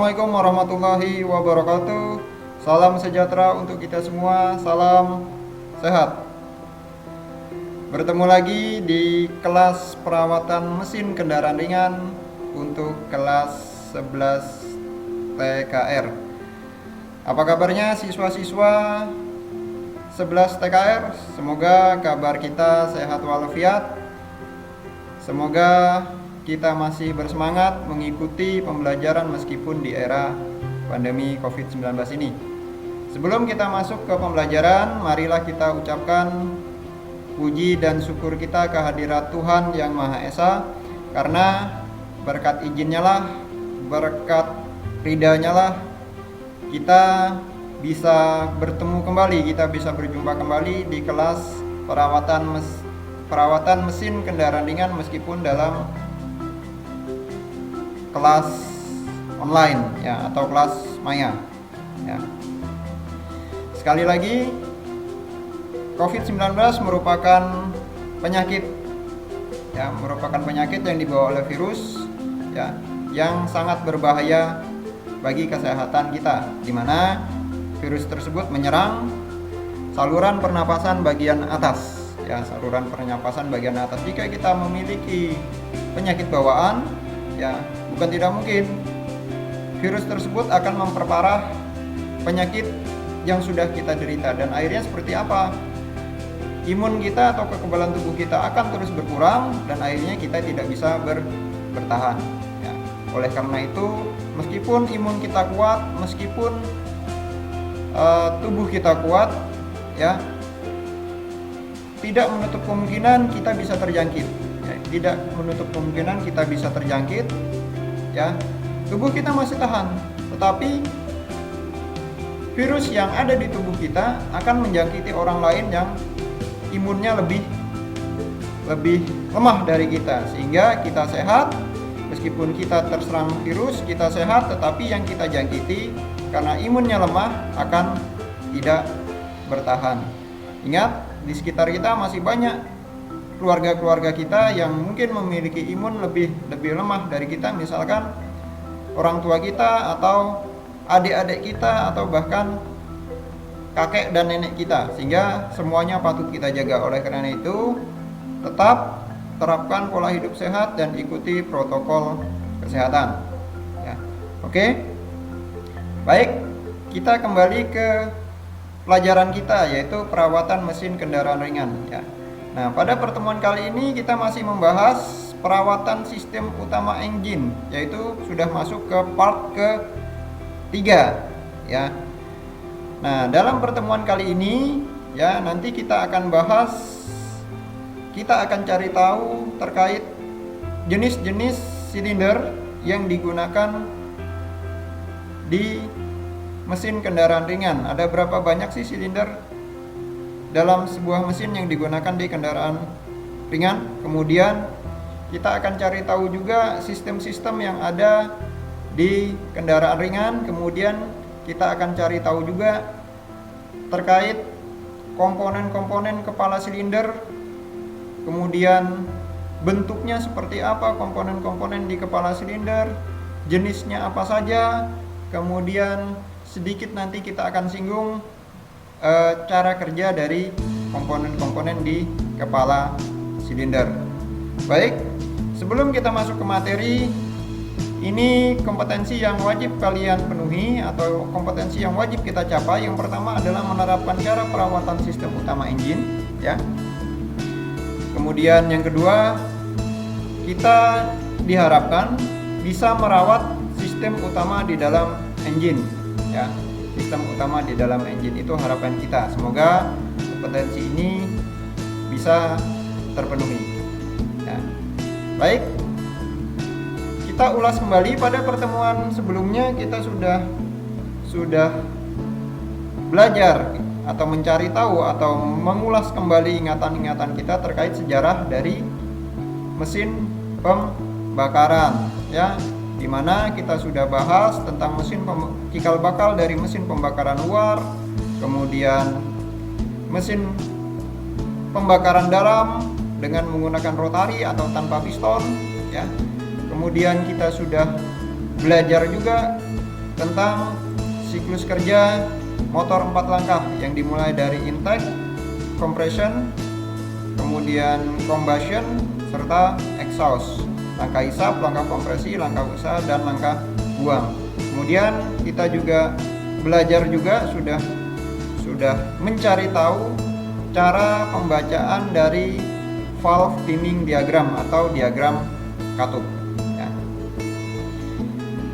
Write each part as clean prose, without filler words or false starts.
Assalamualaikum warahmatullahi wabarakatuh. Salam sejahtera untuk kita semua. Salam sehat. Bertemu lagi di kelas perawatan mesin kendaraan ringan untuk kelas 11 TKR. Apa kabarnya siswa-siswa 11 TKR? Semoga kabar kita sehat walafiat. Semoga kita masih bersemangat mengikuti pembelajaran meskipun di era pandemi COVID-19 ini. Sebelum kita masuk ke pembelajaran, marilah kita ucapkan puji dan syukur kita kehadirat Tuhan Yang Maha Esa, karena berkat izinnya lah, berkat ridanya lah, kita bisa bertemu kembali, kita bisa berjumpa kembali di kelas perawatan mesin kendaraan ringan meskipun dalam kelas online ya, atau kelas maya ya. Sekali lagi, COVID-19 merupakan penyakit ya, merupakan penyakit yang dibawa oleh virus ya, yang sangat berbahaya bagi kesehatan kita, di mana virus tersebut menyerang saluran pernapasan bagian atas ya, saluran pernapasan bagian atas. Jika kita memiliki penyakit bawaan ya, bukan tidak mungkin virus tersebut akan memperparah penyakit yang sudah kita derita, dan akhirnya seperti apa? Imun kita atau kekebalan tubuh kita akan terus berkurang, dan akhirnya kita tidak bisa bertahan ya. Oleh karena itu, meskipun imun kita kuat, meskipun tubuh kita kuat ya, tidak menutup kemungkinan kita bisa terjangkit ya, tidak menutup kemungkinan kita bisa terjangkit ya. Tubuh kita masih tahan, tetapi virus yang ada di tubuh kita akan menjangkiti orang lain yang imunnya lebih lemah dari kita, sehingga kita sehat. Meskipun kita terserang virus, kita sehat, tetapi yang kita jangkiti karena imunnya lemah akan tidak bertahan. Ingat, di sekitar kita masih banyak keluarga-keluarga kita yang mungkin memiliki imun lebih lemah dari kita, misalkan orang tua kita atau adik-adik kita atau bahkan kakek dan nenek kita, sehingga semuanya patut kita jaga. Oleh karena itu, tetap terapkan pola hidup sehat dan ikuti protokol kesehatan ya. Oke, baik, kita kembali ke pelajaran kita, yaitu perawatan mesin kendaraan ringan ya. Nah, pada pertemuan kali ini kita masih membahas perawatan sistem utama engine, yaitu sudah masuk ke part ke-3 ya. Nah, dalam pertemuan kali ini ya, nanti kita akan cari tahu terkait jenis-jenis silinder yang digunakan di mesin kendaraan ringan. Ada berapa banyak sih silinder dalam sebuah mesin yang digunakan di kendaraan ringan? Kemudian kita akan cari tahu juga sistem-sistem yang ada di kendaraan ringan. Kemudian kita akan cari tahu juga terkait komponen-komponen kepala silinder, kemudian bentuknya seperti apa komponen-komponen di kepala silinder, jenisnya apa saja, kemudian sedikit nanti kita akan singgung cara kerja dari komponen-komponen di kepala silinder. Baik, sebelum kita masuk ke materi, ini kompetensi yang wajib kalian penuhi atau kompetensi yang wajib kita capai. Yang pertama adalah menerapkan cara perawatan sistem utama engine ya. Kemudian yang kedua, kita diharapkan bisa merawat sistem utama di dalam engine ya. Sistem utama di dalam engine itu harapan kita. Semoga kompetensi ini bisa terpenuhi ya. Baik, kita ulas kembali. Pada pertemuan sebelumnya kita sudah belajar atau mencari tahu atau mengulas kembali ingatan-ingatan kita terkait sejarah dari mesin pembakaran ya, dimana kita sudah bahas tentang mesin cikal bakal dari mesin pembakaran luar, kemudian mesin pembakaran dalam dengan menggunakan rotari atau tanpa piston ya. Kemudian kita sudah belajar juga tentang siklus kerja motor 4 langkah yang dimulai dari intake, compression, kemudian combustion, serta exhaust. Langkah hisap, langkah kompresi, langkah usaha, dan langkah buang. Kemudian kita juga belajar juga sudah mencari tahu cara pembacaan dari valve timing diagram atau diagram katup. Ya.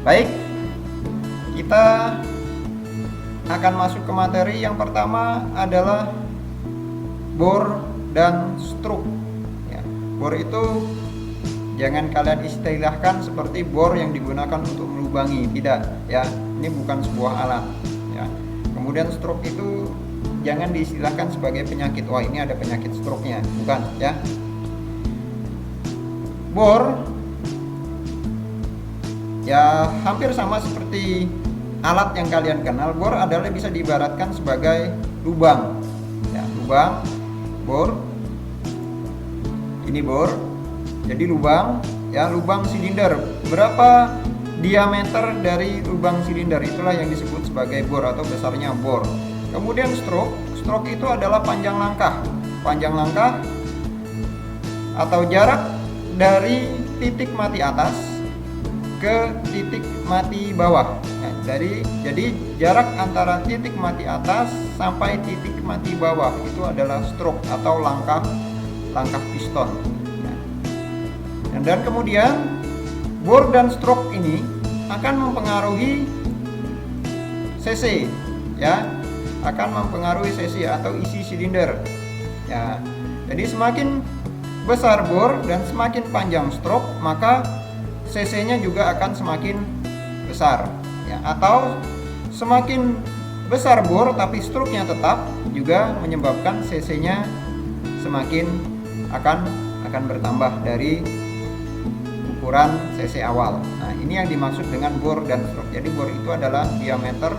Baik, kita akan masuk ke materi. Yang pertama adalah bore dan stroke. Ya, bore itu jangan kalian istilahkan seperti bor yang digunakan untuk melubangi, tidak ya. Ini bukan sebuah alat ya. Kemudian stroke itu jangan diistilahkan sebagai penyakit. Wah, ini ada penyakit stroke-nya, bukan ya. Bor ya hampir sama seperti alat yang kalian kenal. Bor adalah bisa diibaratkan sebagai lubang ya, lubang bor. Ini bor, jadi lubang ya, lubang silinder. Berapa diameter dari lubang silinder, itulah yang disebut sebagai bor atau besarnya bor. Kemudian stroke itu adalah panjang langkah atau jarak dari titik mati atas ke titik mati bawah. Nah, jadi jarak antara titik mati atas sampai titik mati bawah itu adalah stroke atau langkah piston. Dan kemudian bor dan stroke ini akan mempengaruhi cc ya, akan mempengaruhi cc atau isi silinder ya. Jadi semakin besar bor dan semakin panjang stroke, maka cc-nya juga akan semakin besar ya. Atau semakin besar bor tapi stroke-nya tetap, juga menyebabkan cc-nya semakin akan bertambah dari ukuran cc awal. Nah, ini yang dimaksud dengan bor dan stroke. Jadi bor itu adalah diameter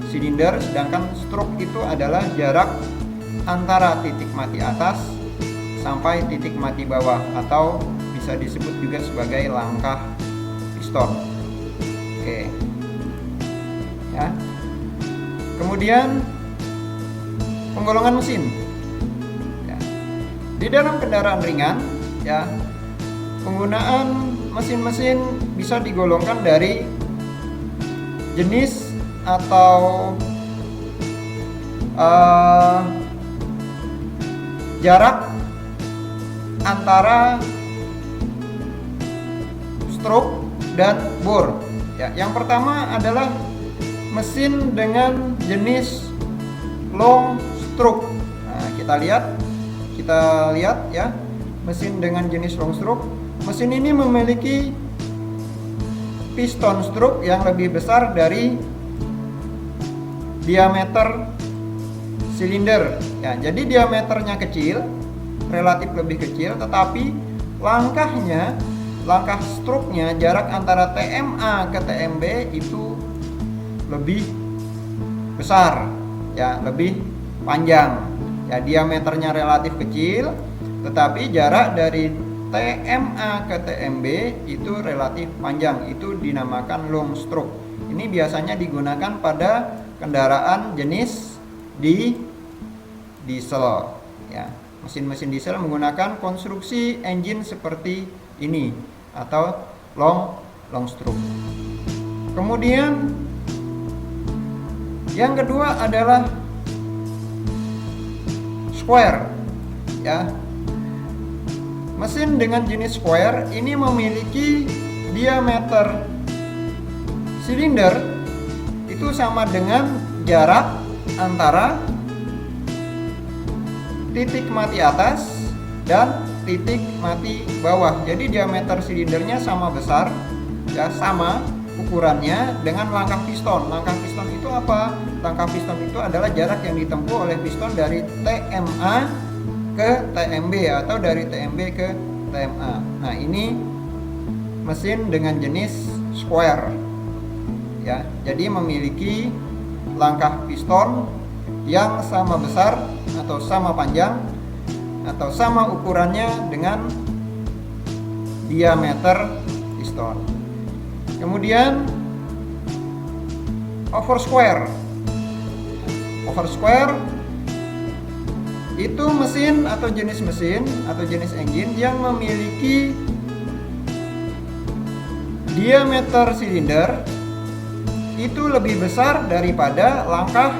silinder, sedangkan stroke itu adalah jarak antara titik mati atas sampai titik mati bawah, atau bisa disebut juga sebagai langkah piston. Oke. Ya. Kemudian penggolongan mesin. Ya. Di dalam kendaraan ringan ya, penggunaan mesin-mesin bisa digolongkan dari jenis atau jarak antara stroke dan bor. Ya, yang pertama adalah mesin dengan jenis long stroke. Nah, kita lihat ya, mesin dengan jenis long stroke. Mesin ini memiliki piston stroke yang lebih besar dari diameter silinder ya. Jadi diameternya kecil, relatif lebih kecil, tetapi langkah stroke-nya, jarak antara TMA ke TMB itu lebih besar ya, lebih panjang ya. Diameternya relatif kecil, tetapi jarak dari TMA ke TMB itu relatif panjang, itu dinamakan long stroke. Ini biasanya digunakan pada kendaraan jenis diesel ya. Mesin-mesin diesel menggunakan konstruksi engine seperti ini atau long stroke. Kemudian yang kedua adalah square ya. Mesin dengan jenis square ini memiliki diameter silinder itu sama dengan jarak antara titik mati atas dan titik mati bawah. Jadi diameter silindernya sama besar ya, sama ukurannya dengan langkah piston. Langkah piston itu apa? Langkah piston itu adalah jarak yang ditempuh oleh piston dari TMA ke TMB atau dari TMB ke TMA. Nah, ini mesin dengan jenis square ya. Jadi memiliki langkah piston yang sama besar atau sama panjang atau sama ukurannya dengan diameter piston. Kemudian over square. Over square itu mesin atau jenis engine yang memiliki diameter silinder itu lebih besar daripada langkah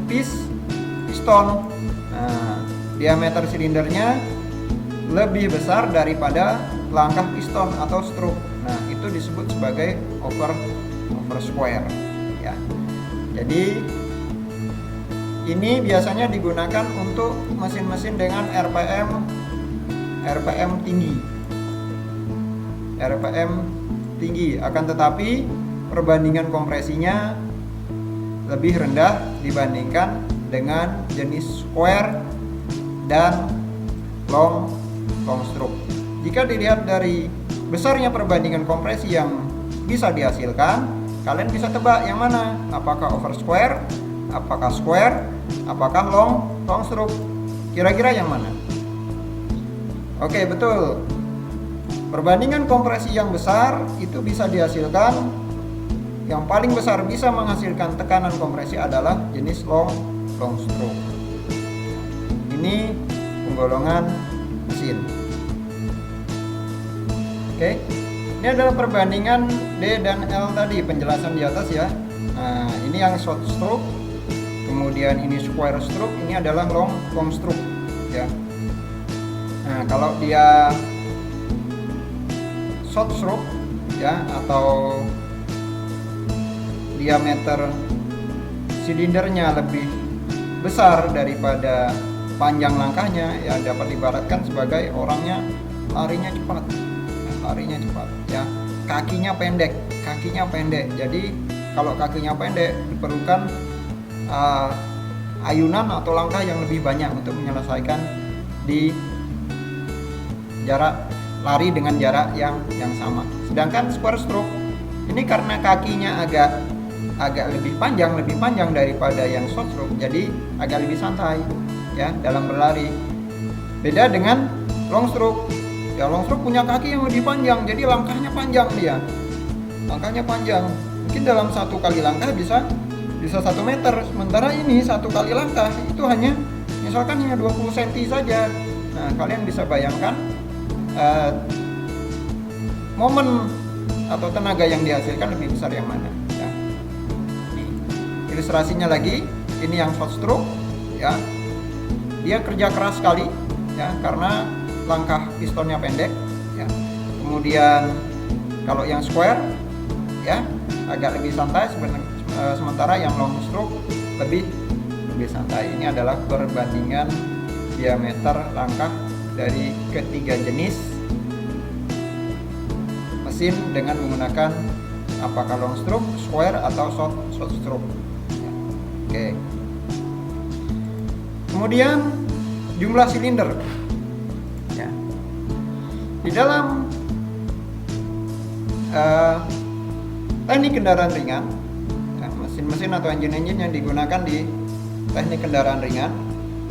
piston. Nah, diameter silindernya lebih besar daripada langkah piston atau stroke. Nah, itu disebut sebagai over square ya. Jadi ini biasanya digunakan untuk mesin-mesin dengan RPM tinggi. Akan tetapi perbandingan kompresinya lebih rendah dibandingkan dengan jenis square dan long stroke. Jika dilihat dari besarnya perbandingan kompresi yang bisa dihasilkan, kalian bisa tebak yang mana, apakah over square, apakah square, apakah long stroke. Kira-kira yang mana? Oke, betul. Perbandingan kompresi yang besar itu bisa dihasilkan, yang paling besar bisa menghasilkan tekanan kompresi adalah jenis long stroke. Ini penggolongan mesin. Oke. Ini adalah perbandingan D dan L tadi, penjelasan di atas ya. Nah, ini yang short stroke, kemudian ini square stroke, ini adalah long stroke ya. Nah, kalau dia short stroke ya, atau diameter silindernya lebih besar daripada panjang langkahnya, ya dapat diibaratkan sebagai orangnya larinya cepat ya. Kakinya pendek. Jadi kalau kakinya pendek diperlukan ayunan atau langkah yang lebih banyak untuk menyelesaikan di jarak lari dengan jarak yang sama. Sedangkan square stroke ini karena kakinya agak lebih panjang daripada yang short stroke, jadi agak lebih santai ya dalam berlari. Beda dengan long stroke. Ya, long stroke punya kaki yang lebih panjang, jadi langkahnya panjang dia. Mungkin dalam satu kali langkah bisa 1 meter. Sementara ini satu kali langkah itu misalkan hanya 20 cm saja. Nah, kalian bisa bayangkan momen atau tenaga yang dihasilkan lebih besar yang mana ya. Nih, ilustrasinya lagi, ini yang short stroke ya, dia kerja keras sekali ya karena langkah pistonnya pendek ya. Kemudian kalau yang square ya agak lebih santai, sementara yang long stroke lebih santai. Ini adalah perbandingan diameter langkah dari ketiga jenis mesin dengan menggunakan apakah long stroke, square atau short stroke. Oke. Kemudian jumlah silinder. Ya. Di dalam teknik kendaraan ringan, ya, mesin-mesin atau engine-engine yang digunakan di teknik kendaraan ringan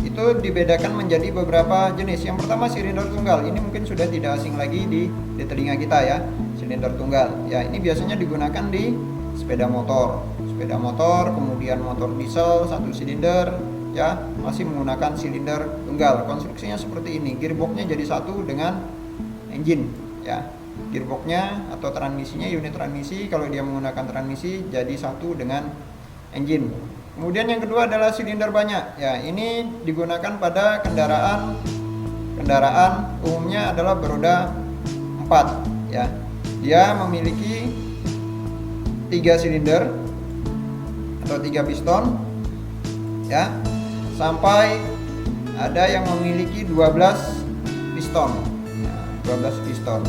itu dibedakan menjadi beberapa jenis. Yang pertama silinder tunggal. Ini mungkin sudah tidak asing lagi di telinga kita ya. Silinder tunggal. Ya, ini biasanya digunakan di sepeda motor, kemudian motor diesel 1 silinder ya, masih menggunakan silinder tunggal. Konstruksinya seperti ini. Gearboxnya jadi satu dengan engine ya. Gearboxnya atau transmisinya, unit transmisi kalau dia menggunakan transmisi jadi satu dengan engine. Kemudian yang kedua adalah silinder banyak. Ya, ini digunakan pada kendaraan umumnya adalah beroda 4 ya. Dia memiliki 3 silinder atau 3 piston ya, sampai ada yang memiliki 12 piston. Ya, 12 piston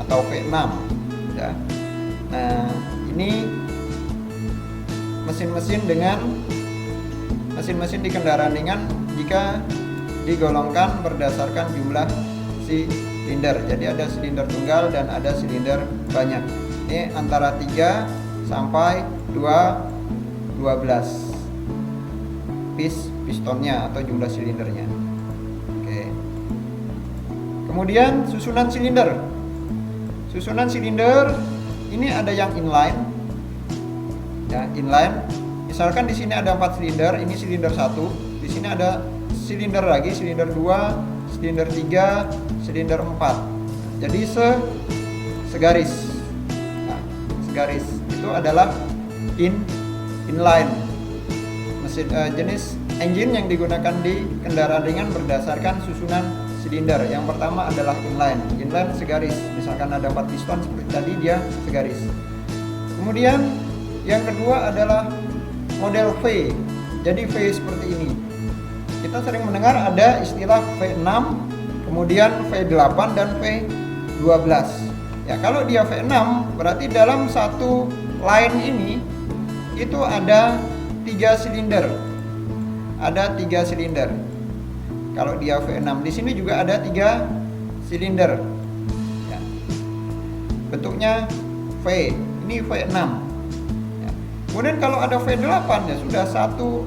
atau V6 ya. Nah, ini mesin-mesin di kendaraan ringan jika digolongkan berdasarkan jumlah silinder. Jadi ada silinder tunggal dan ada silinder banyak. Ini antara 3 sampai 12 pistonnya atau jumlah silindernya. Oke. Kemudian susunan silinder ini ada yang inline, ya, inline. Misalkan di sini ada 4 silinder, ini silinder 1, di sini ada silinder lagi, silinder 2, silinder 3, silinder 4. Jadi segaris. Nah, segaris itu adalah inline. Mesin jenis engine yang digunakan di kendaraan ringan berdasarkan susunan silinder. Yang pertama adalah inline. Inline segaris. Misalkan ada 4 piston seperti tadi, dia segaris. Kemudian yang kedua adalah model V. Jadi V seperti ini. Kita sering mendengar ada istilah V6, kemudian V8 dan V12. Ya, kalau dia V6 berarti dalam satu line ini itu ada 3 silinder. Ada 3 silinder. Kalau dia V6, di sini juga ada 3 silinder. Ya. Bentuknya V. Ini V6. Ya. Kemudian kalau ada V8 ya sudah satu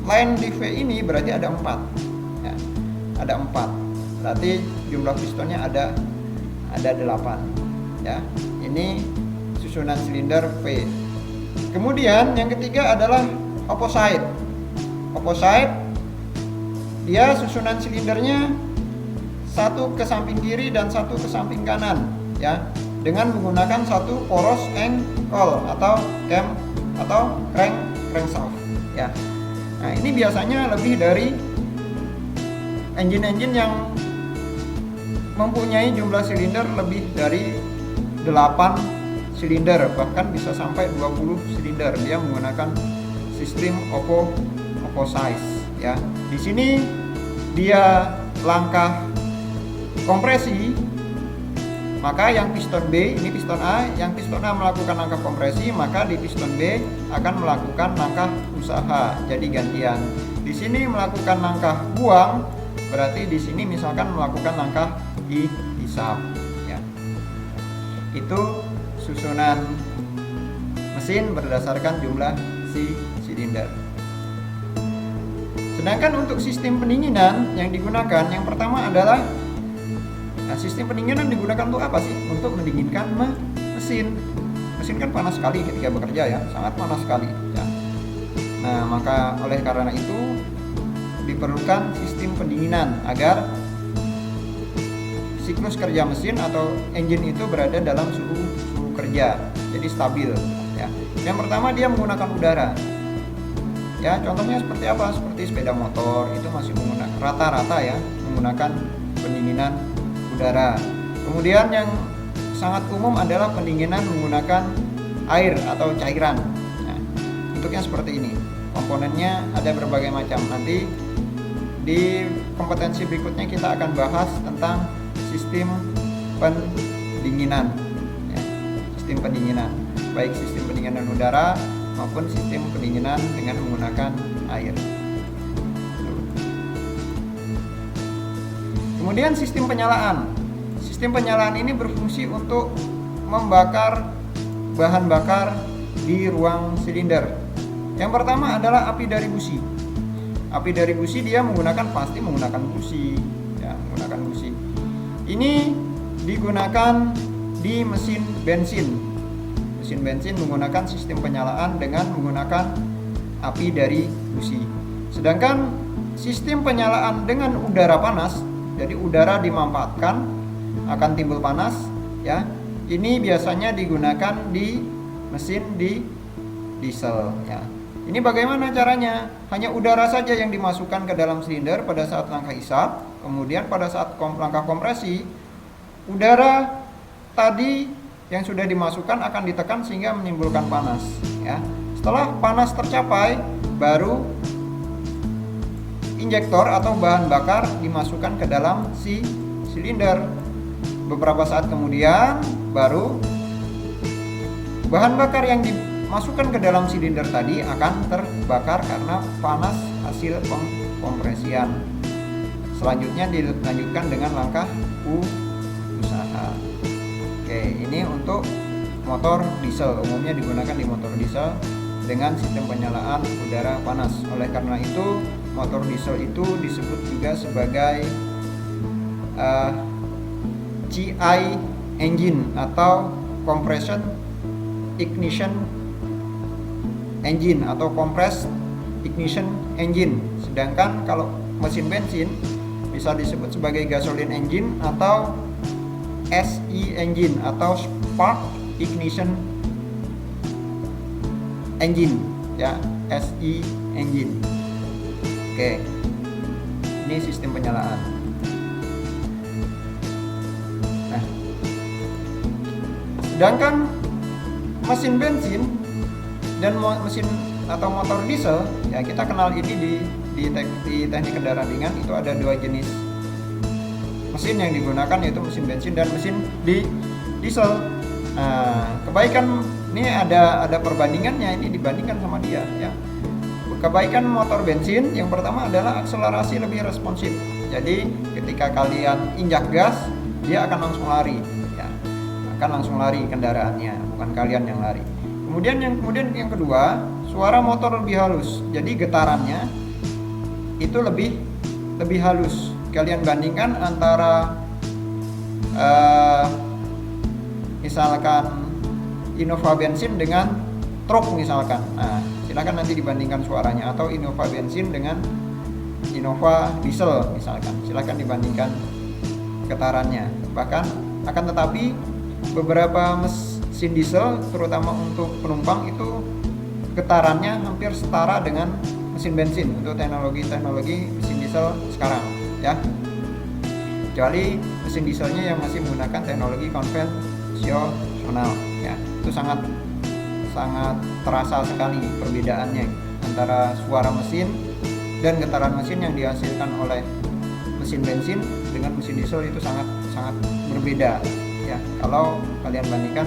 line di V ini berarti ada 4. Ya. Ada 4. Berarti jumlah pistonnya ada 8. Ya. Ini susunan silinder V. Kemudian yang ketiga adalah opposite. Opposite dia susunan silindernya satu ke samping kiri dan satu ke samping kanan, ya, dengan menggunakan satu poros angle atau cam atau crankshaft, ya. Nah, ini biasanya lebih dari engine-engine yang mempunyai jumlah silinder lebih dari 8 silinder, bahkan bisa sampai 20 silinder. Dia menggunakan sistem opposite, ya. Di sini dia langkah kompresi, maka yang piston B, ini piston A, yang piston A melakukan langkah kompresi, maka di piston B akan melakukan langkah usaha. Jadi gantian. Di sini melakukan langkah buang, berarti di sini misalkan melakukan langkah hisap, ya. Itu susunan mesin berdasarkan jumlah silinder. Sedangkan untuk sistem pendinginan yang digunakan, yang pertama adalah sistem pendinginan digunakan untuk apa sih? Untuk mendinginkan mesin. Mesin kan panas sekali ketika bekerja, ya, sangat panas sekali, ya. Nah, maka oleh karena itu diperlukan sistem pendinginan agar siklus kerja mesin atau engine itu berada dalam suhu kerja, jadi stabil, ya. Yang pertama dia menggunakan udara. Ya, contohnya seperti apa? Seperti sepeda motor itu masih menggunakan rata-rata, ya, menggunakan pendinginan udara. Kemudian yang sangat umum adalah pendinginan menggunakan air atau cairan. Nah, bentuknya seperti ini. Komponennya ada berbagai macam. Nanti di kompetensi berikutnya kita akan bahas tentang sistem pendinginan, ya, sistem pendinginan, baik sistem pendinginan udara maupun sistem pendinginan dengan menggunakan air. Kemudian sistem penyalaan. Sistem penyalaan ini berfungsi untuk membakar bahan bakar di ruang silinder. Yang pertama adalah api dari busi. Api dari busi dia pasti menggunakan busi, ya, menggunakan busi. Ini digunakan di mesin bensin. Mesin bensin menggunakan sistem penyalaan dengan menggunakan api dari busi. Sedangkan sistem penyalaan dengan udara panas, jadi udara dimanfaatkan akan timbul panas, ya. Ini biasanya digunakan di mesin diesel, ya. Ini bagaimana caranya? Hanya udara saja yang dimasukkan ke dalam silinder pada saat langkah hisap, kemudian pada saat langkah kompresi, udara tadi yang sudah dimasukkan akan ditekan sehingga menimbulkan panas, ya. Setelah panas tercapai, baru injektor atau bahan bakar dimasukkan ke dalam silinder. Beberapa saat kemudian baru bahan bakar yang dimasukkan ke dalam silinder tadi akan terbakar karena panas hasil kompresian. Selanjutnya dilanjutkan dengan langkah usaha. Oke, ini untuk motor diesel, umumnya digunakan di motor diesel dengan sistem penyalaan udara panas. Oleh karena itu, motor diesel itu disebut juga sebagai GI engine atau compression ignition engine atau compressed ignition engine. Sedangkan kalau mesin bensin bisa disebut sebagai gasoline engine atau SE engine atau spark ignition engine, ya, SE engine. Oke, ini sistem penyalaan. Nah, sedangkan mesin bensin dan mesin atau motor diesel, ya kita kenal ini di teknik kendaraan ringan itu ada dua jenis mesin yang digunakan, yaitu mesin bensin dan mesin diesel. Nah, kebaikan ini ada perbandingannya, ini dibandingkan sama dia, ya. Kebaikan motor bensin yang pertama adalah akselerasi lebih responsif. Jadi ketika kalian injak gas, dia akan langsung lari, ya. Akan langsung lari kendaraannya, bukan kalian yang lari. Kemudian yang kedua, suara motor lebih halus. Jadi getarannya itu lebih halus. Kalian bandingkan antara misalkan Innova bensin dengan truk misalkan. Nah, silakan nanti dibandingkan suaranya, atau Innova bensin dengan Innova diesel misalkan. Silakan dibandingkan getarannya. Bahkan akan tetapi beberapa mesin diesel terutama untuk penumpang itu getarannya hampir setara dengan mesin bensin untuk teknologi mesin diesel sekarang, ya. Kecuali mesin dieselnya yang masih menggunakan teknologi konvensional, ya. Itu sangat terasa sekali perbedaannya antara suara mesin dan getaran mesin yang dihasilkan oleh mesin bensin dengan mesin diesel itu sangat berbeda, ya, kalau kalian bandingkan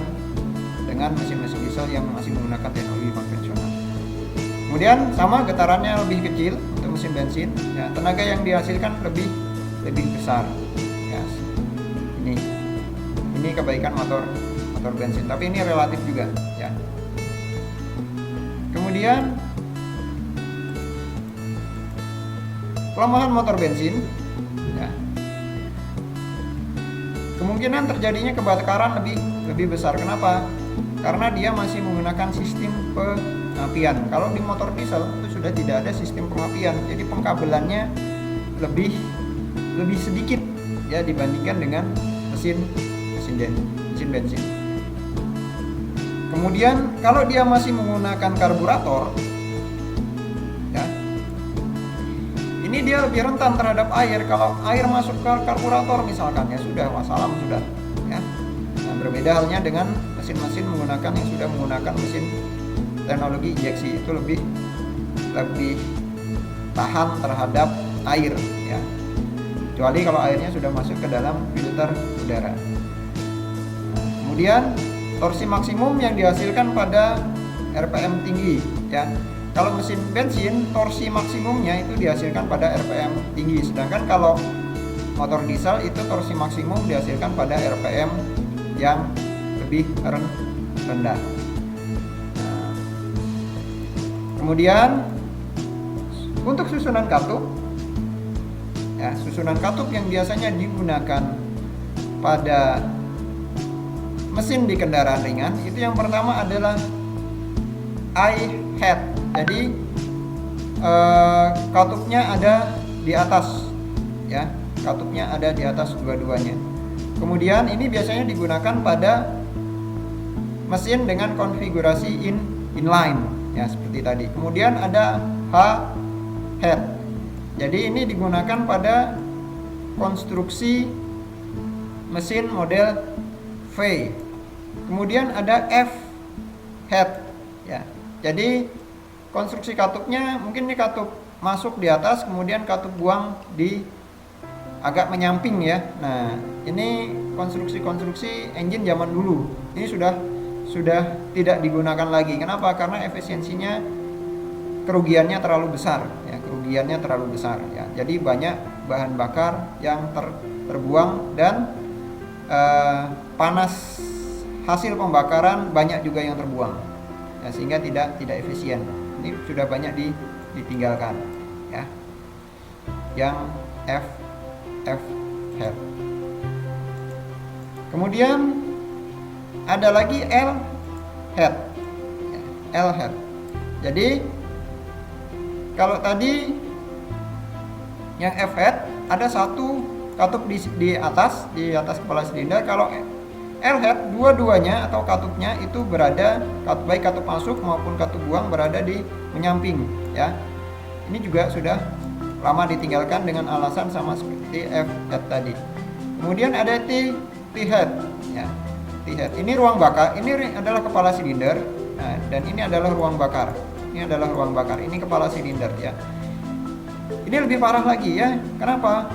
dengan mesin-mesin diesel yang masih menggunakan teknologi konvensional. Kemudian sama, getarannya lebih kecil untuk mesin bensin, ya, tenaga yang dihasilkan lebih besar, ya. Ini kebaikan motor bensin, tapi ini relatif juga, ya. Kemudian kelemahan motor bensin, ya, kemungkinan terjadinya kebakaran lebih besar. Kenapa? Karena dia masih menggunakan sistem pengapian. Kalau di motor diesel itu sudah tidak ada sistem pengapian, jadi pengkabelannya lebih sedikit, ya, dibandingkan dengan mesin bensin. Kemudian kalau dia masih menggunakan karburator, ya, ini dia lebih rentan terhadap air. Kalau air masuk ke karburator misalkan, ya sudah, wassalam sudah, ya. Nah, berbeda halnya dengan mesin-mesin yang sudah menggunakan mesin teknologi injeksi, itu lebih tahan terhadap air, ya. Kecuali kalau airnya sudah masuk ke dalam filter udara. Nah, kemudian torsi maksimum yang dihasilkan pada RPM tinggi, ya. Kalau mesin bensin, torsi maksimumnya itu dihasilkan pada RPM tinggi, sedangkan kalau motor diesel itu torsi maksimum dihasilkan pada RPM yang lebih rendah. Nah, kemudian untuk susunan katup, ya, susunan katup yang biasanya digunakan pada mesin di kendaraan ringan itu yang pertama adalah I-head. Jadi katupnya ada di atas, ya, katupnya ada di atas dua-duanya. Kemudian ini biasanya digunakan pada mesin dengan konfigurasi inline, ya, seperti tadi. Kemudian ada H-head. Jadi ini digunakan pada konstruksi mesin model V. Kemudian ada F-head, ya. Jadi konstruksi katupnya mungkin ini katup masuk di atas, kemudian katup buang di agak menyamping, ya. Nah, ini konstruksi engine zaman dulu. Ini sudah tidak digunakan lagi. Kenapa? Karena efisiensinya, kerugiannya terlalu besar, ya. Jadi banyak bahan bakar yang terbuang dan panas hasil pembakaran banyak juga yang terbuang, ya, sehingga tidak efisien. Ini sudah banyak ditinggalkan, ya. Yang F-head. Kemudian ada lagi L-head, ya, L-head. Jadi kalau tadi yang F-head ada satu katup di atas kepala silinder. Kalau L-head dua-duanya atau katupnya itu berada, baik katup masuk maupun katup buang berada di menyamping ya. Ini juga sudah lama ditinggalkan dengan alasan sama seperti F-head tadi. Kemudian ada T-head ya. T-head ini ruang bakar, ini adalah kepala silinder. Nah, dan ini adalah ruang bakar. Ini adalah ruang bakar, ini kepala silinder ya. Ini lebih parah lagi ya. Kenapa?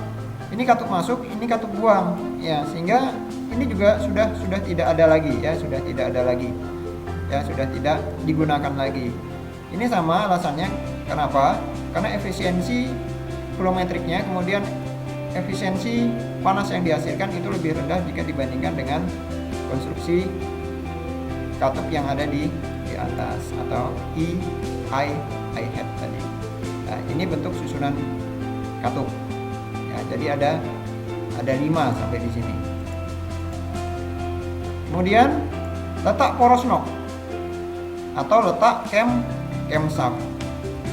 Ini katup masuk, ini katup buang ya, sehingga ini juga sudah tidak ada lagi ya, sudah tidak ada lagi ya, sudah tidak digunakan lagi. Ini sama alasannya. Kenapa? Karena efisiensi volumetriknya, kemudian efisiensi panas yang dihasilkan itu lebih rendah jika dibandingkan dengan konstruksi katup yang ada di atas atau I-head tadi. Nah, ini bentuk susunan katup. Ya, jadi ada 5 sampai di sini. Kemudian letak poros nok atau letak camshaft.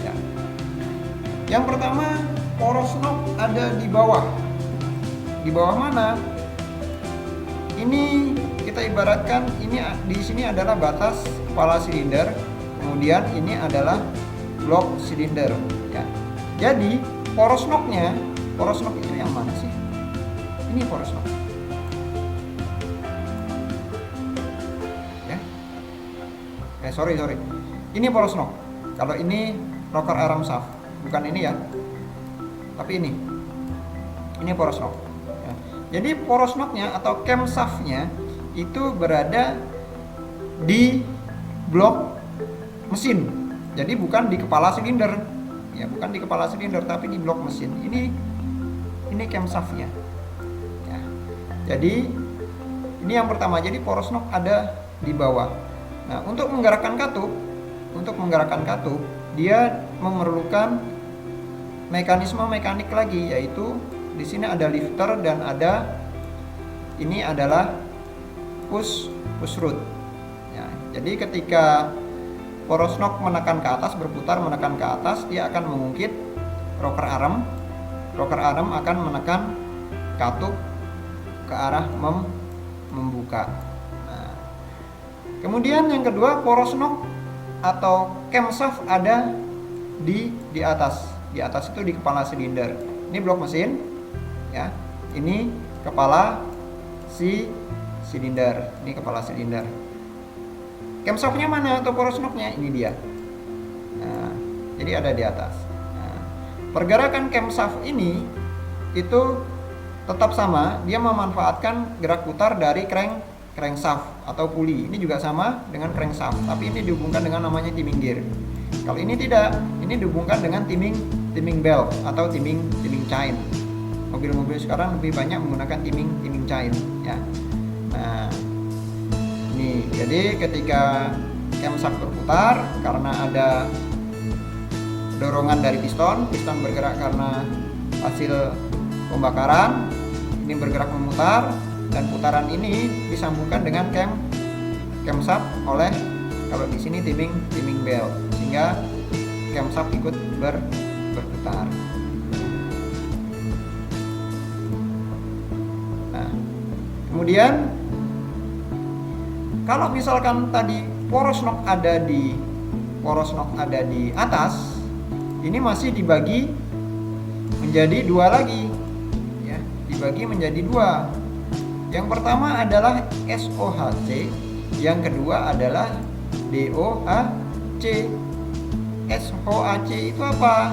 Ya. Yang pertama, poros nok ada di bawah. Di bawah mana? Ini kita ibaratkan ini di sini adalah batas kepala silinder, kemudian ini adalah blok silinder. Ya. Jadi poros nok itu yang mana sih? Ini poros nok. Ya. Sorry. Ini poros nok. Kalau ini rocker arm shaft, bukan ini ya. Tapi ini. Ini poros nok. Ya. Jadi poros noknya atau camshaftnya itu berada di blok mesin. Jadi bukan di kepala silinder. Ya, bukan di kepala silinder tapi di blok mesin. Ini camshaftnya. Ya. Jadi ini yang pertama. Jadi poros nok ada di bawah. Nah, untuk menggerakkan katup, dia memerlukan mekanisme mekanik lagi, yaitu di sini ada lifter dan ini adalah push rod. Ya, jadi ketika poros nok menekan ke atas, berputar menekan ke atas, dia akan mengungkit rocker arm. Rocker arm akan menekan katup ke arah membuka. Nah, kemudian yang kedua, poros nok atau camshaft ada di atas. Di atas itu di kepala silinder. Ini blok mesin, ya. Ini kepala silinder. Ini kepala silinder. Camshaftnya mana atau poros noknya? Ini dia. Nah, jadi ada di atas. Nah, pergerakan camshaft ini itu tetap sama. Dia memanfaatkan gerak putar dari crankshaft atau puli. Ini juga sama dengan crankshaft, tapi ini dihubungkan dengan namanya timing gear. Kalau ini tidak, ini dihubungkan dengan timing belt atau timing chain. Mobil-mobil sekarang lebih banyak menggunakan timing chain, ya. Nah, ini jadi ketika camshaft berputar karena ada dorongan dari piston bergerak karena hasil pembakaran, ini bergerak memutar dan putaran ini disambungkan dengan camshaft oleh, kalau di sini timing belt, sehingga camshaft ikut berputar. Nah, kemudian kalau misalkan tadi poros nok ada di atas, ini masih dibagi menjadi dua lagi, ya, dibagi menjadi dua. Yang pertama adalah SOHC, yang kedua adalah DOHC. SOHC itu apa?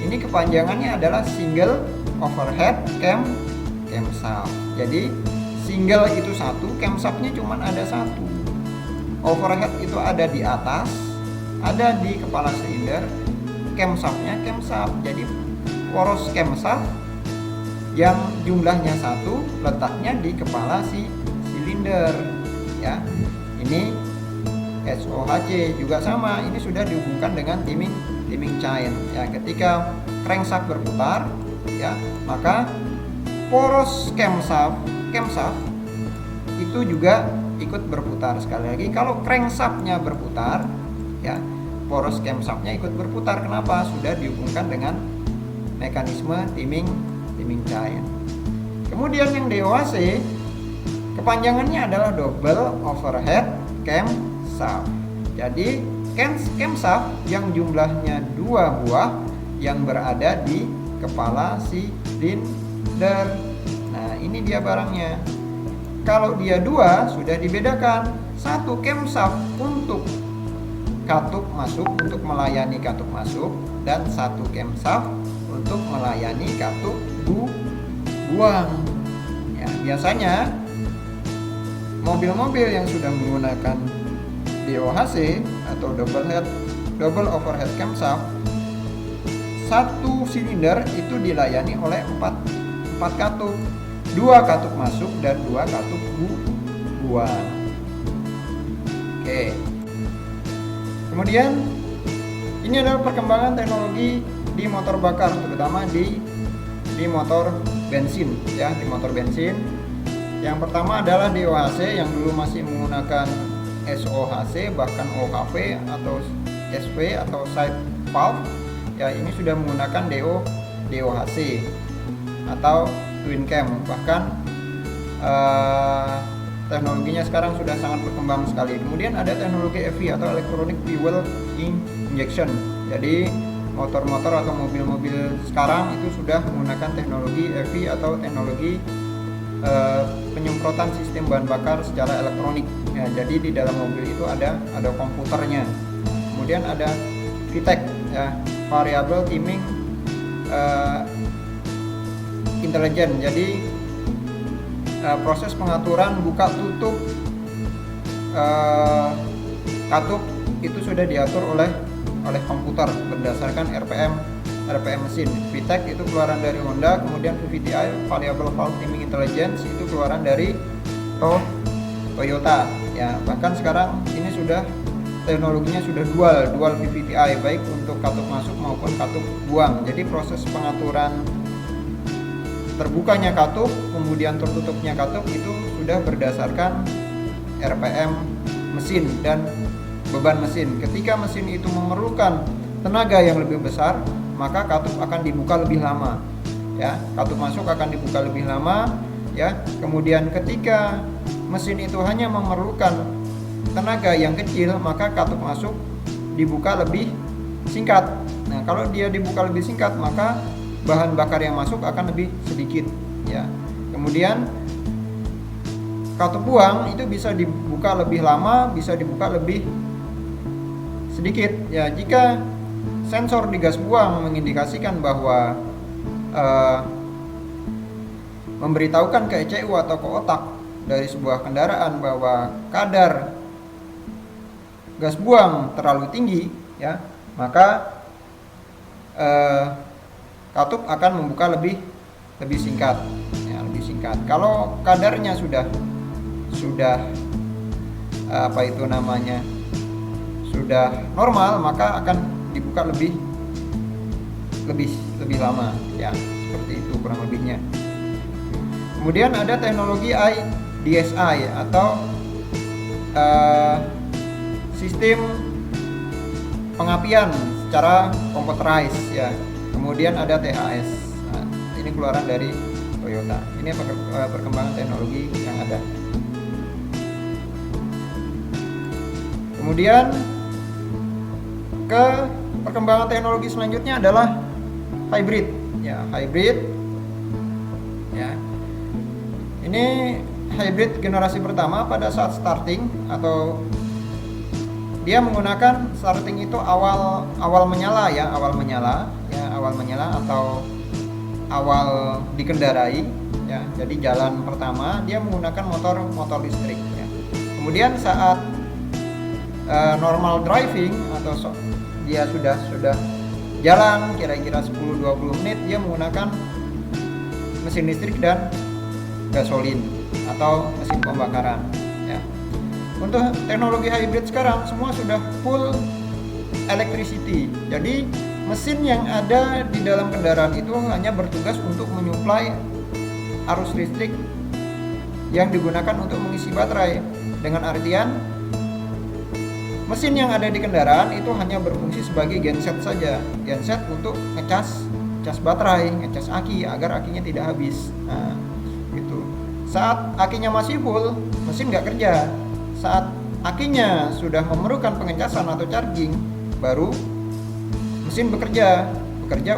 Ini kepanjangannya adalah single overhead camshaft. Jadi single itu satu, camshaftnya cuma ada satu. Overhead itu ada di atas, ada di kepala silinder, camshaftnya camshaft. Jadi poros camshaft yang jumlahnya satu letaknya di kepala silinder, ya. Ini SOHC juga sama, ini sudah dihubungkan dengan timing chain, ya. Ketika crankshaft berputar, ya, maka poros camshaft itu juga ikut berputar. Sekali lagi, kalau crankshaftnya berputar, ya, poros camshaftnya ikut berputar. Kenapa? Sudah dihubungkan dengan mekanisme timing chain. Kemudian yang DOHC kepanjangannya adalah double overhead camshaft. Jadi camshaft yang jumlahnya 2 buah yang berada di kepala silinder. Nah, ini dia barangnya. Kalau dia 2 sudah dibedakan. Satu camshaft untuk katup masuk, untuk melayani katup masuk, dan satu camshaft untuk melayani katup buang. Ya, biasanya mobil-mobil yang sudah menggunakan DOHC atau double overhead camshaft, satu silinder itu dilayani oleh 4 katup, 2 katup masuk dan 2 katup buang. Oke. Kemudian ini adalah perkembangan teknologi di motor bakar, terutama di motor bensin ya, di motor bensin. Yang pertama adalah DOHC yang dulu masih menggunakan SOHC, bahkan OHV atau SV atau side valve. Ya, ini sudah menggunakan DOHC atau twin cam. Bahkan teknologinya sekarang sudah sangat berkembang sekali. Kemudian ada teknologi EV atau electronic fuel injection. Jadi motor-motor atau mobil-mobil sekarang itu sudah menggunakan teknologi EV atau teknologi penyemprotan sistem bahan bakar secara elektronik. Ya, jadi di dalam mobil itu ada komputernya. Kemudian ada VTEC ya, variable timing intelligent. Jadi proses pengaturan buka tutup katup itu sudah diatur oleh komputer berdasarkan RPM mesin. VTEC itu keluaran dari Honda, kemudian VVTi variable valve timing intelligence itu keluaran dari Toyota. Ya, bahkan sekarang ini sudah teknologinya sudah dual VVTi, baik untuk katup masuk maupun katup buang. Jadi proses pengaturan terbukanya katup kemudian tertutupnya katup itu sudah berdasarkan RPM mesin dan beban mesin. Ketika mesin itu memerlukan tenaga yang lebih besar, maka katup akan dibuka lebih lama ya, katup masuk akan dibuka lebih lama ya. Kemudian ketika mesin itu hanya memerlukan tenaga yang kecil, maka katup masuk dibuka lebih singkat. Nah, kalau dia dibuka lebih singkat, maka bahan bakar yang masuk akan lebih sedikit ya. Kemudian katup buang itu bisa dibuka lebih lama, bisa dibuka lebih sedikit ya. Jika sensor di gas buang mengindikasikan bahwa memberitahukan ke ECU atau ke otak dari sebuah kendaraan bahwa kadar gas buang terlalu tinggi ya, maka katup akan membuka lebih singkat ya, lebih singkat. Kalau kadarnya sudah sudah normal, maka akan dibuka lebih lama ya, seperti itu kurang lebihnya. Kemudian ada teknologi IDSI atau sistem pengapian secara computerized ya. Kemudian ada THS. Nah, ini keluaran dari Toyota. Ini perkembangan teknologi yang ada. Kemudian ke perkembangan teknologi selanjutnya adalah hybrid. Ya, hybrid. Ya. Ini hybrid generasi pertama pada saat starting atau dia menggunakan starting itu awal menyala ya, awal menyala atau awal dikendarai ya. Jadi jalan pertama dia menggunakan motor listrik ya. Kemudian saat normal driving atau dia sudah jalan kira-kira 10-20 menit, dia menggunakan mesin listrik dan gasolin atau mesin pembakaran ya. Untuk teknologi hybrid sekarang semua sudah full electricity. Jadi mesin yang ada di dalam kendaraan itu hanya bertugas untuk menyuplai arus listrik yang digunakan untuk mengisi baterai. Dengan artian Mesin yang ada di kendaraan itu hanya berfungsi sebagai genset saja, genset untuk ngecas baterai, ngecas aki agar akinya tidak habis. Nah, gitu. Saat akinya masih full, mesin nggak kerja. Saat akinya sudah memerlukan pengecasan atau charging, baru mesin bekerja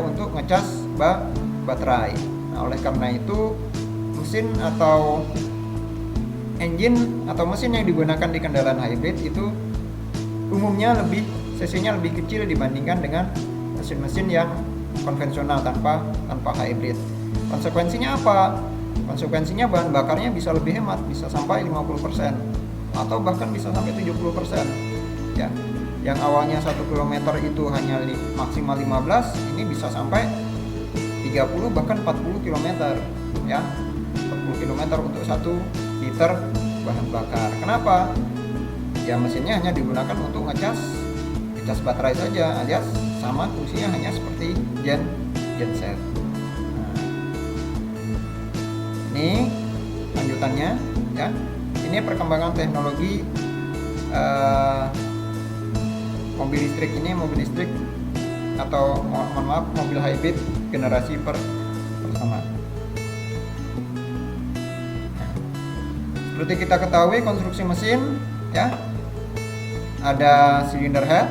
untuk ngecas baterai. Nah, oleh karena itu mesin atau engine atau mesin yang digunakan di kendaraan hybrid itu umumnya cc-nya lebih kecil dibandingkan dengan mesin-mesin yang konvensional tanpa hybrid. Konsekuensinya apa? Konsekuensinya bahan bakarnya bisa lebih hemat, bisa sampai 50% atau bahkan bisa sampai 70%. Ya. Yang awalnya 1 km itu hanya maksimal 15, ini bisa sampai 30 bahkan 40 km ya. 40 km untuk 1 liter bahan bakar. Kenapa? Ya mesinnya hanya digunakan untuk ngecas baterai saja, alias sama fungsinya hanya seperti genset. Nah, ini lanjutannya ya. Ini perkembangan teknologi mobil listrik atau mohon maaf mobil hybrid generasi pertama. Nah, seperti kita ketahui konstruksi mesin ya, ada silinder head,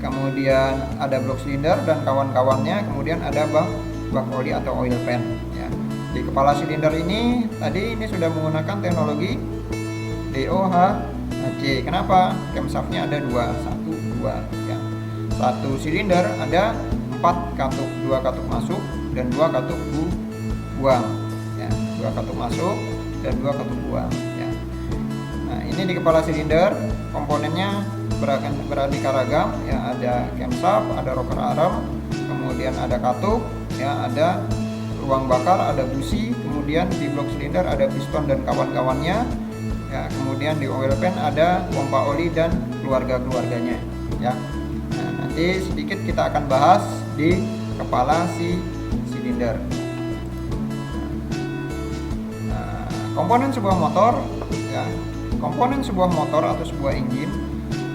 kemudian ada blok silinder dan kawan-kawannya, kemudian ada bak oli atau oil pan ya. Di kepala silinder ini sudah menggunakan teknologi DOHC. Kenapa? Camshaftnya ada 2 ya. Satu silinder ada 4 katup, 2 katup masuk dan 2 katup buang ya. 2 katup masuk dan 2 katup buang ya. Nah, ini di kepala silinder komponennya beraneka ragam ya, ada camshaft, ada rocker arm, kemudian ada katup ya, ada ruang bakar, ada busi, kemudian di blok silinder ada piston dan kawan-kawannya ya, kemudian di oil pan ada pompa oli dan keluarganya ya. Nah, nanti sedikit kita akan bahas di kepala silinder. Nah, komponen sebuah motor ya. Komponen sebuah motor atau sebuah engine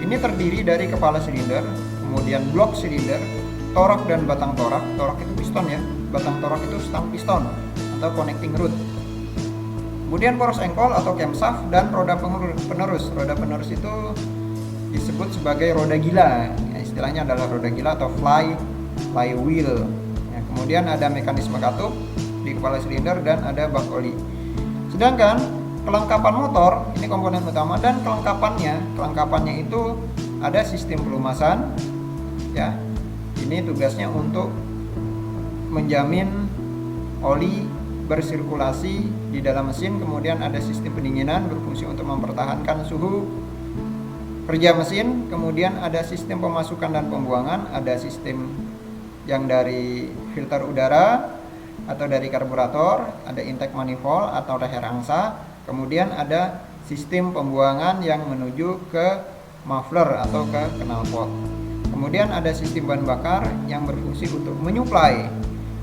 ini terdiri dari kepala silinder, kemudian blok silinder, torak dan batang torak. Torak itu piston ya, batang torak itu stang piston atau connecting rod. Kemudian poros engkol atau camshaft dan roda penerus. Roda penerus itu disebut sebagai roda gila. Ya, istilahnya adalah roda gila atau flywheel. Ya, kemudian ada mekanisme katup di kepala silinder dan ada bak oli. Sedangkan kelengkapan motor ini komponen utama, dan kelengkapannya itu ada sistem pelumasan ya. Ini tugasnya untuk menjamin oli bersirkulasi di dalam mesin. Kemudian ada sistem pendinginan berfungsi untuk mempertahankan suhu kerja mesin. Kemudian ada sistem pemasukan dan pembuangan, ada sistem yang dari filter udara atau dari karburator, ada intake manifold atau leher angsa. Kemudian ada sistem pembuangan yang menuju ke muffler atau ke knalpot. Kemudian ada sistem bahan bakar yang berfungsi untuk menyuplai,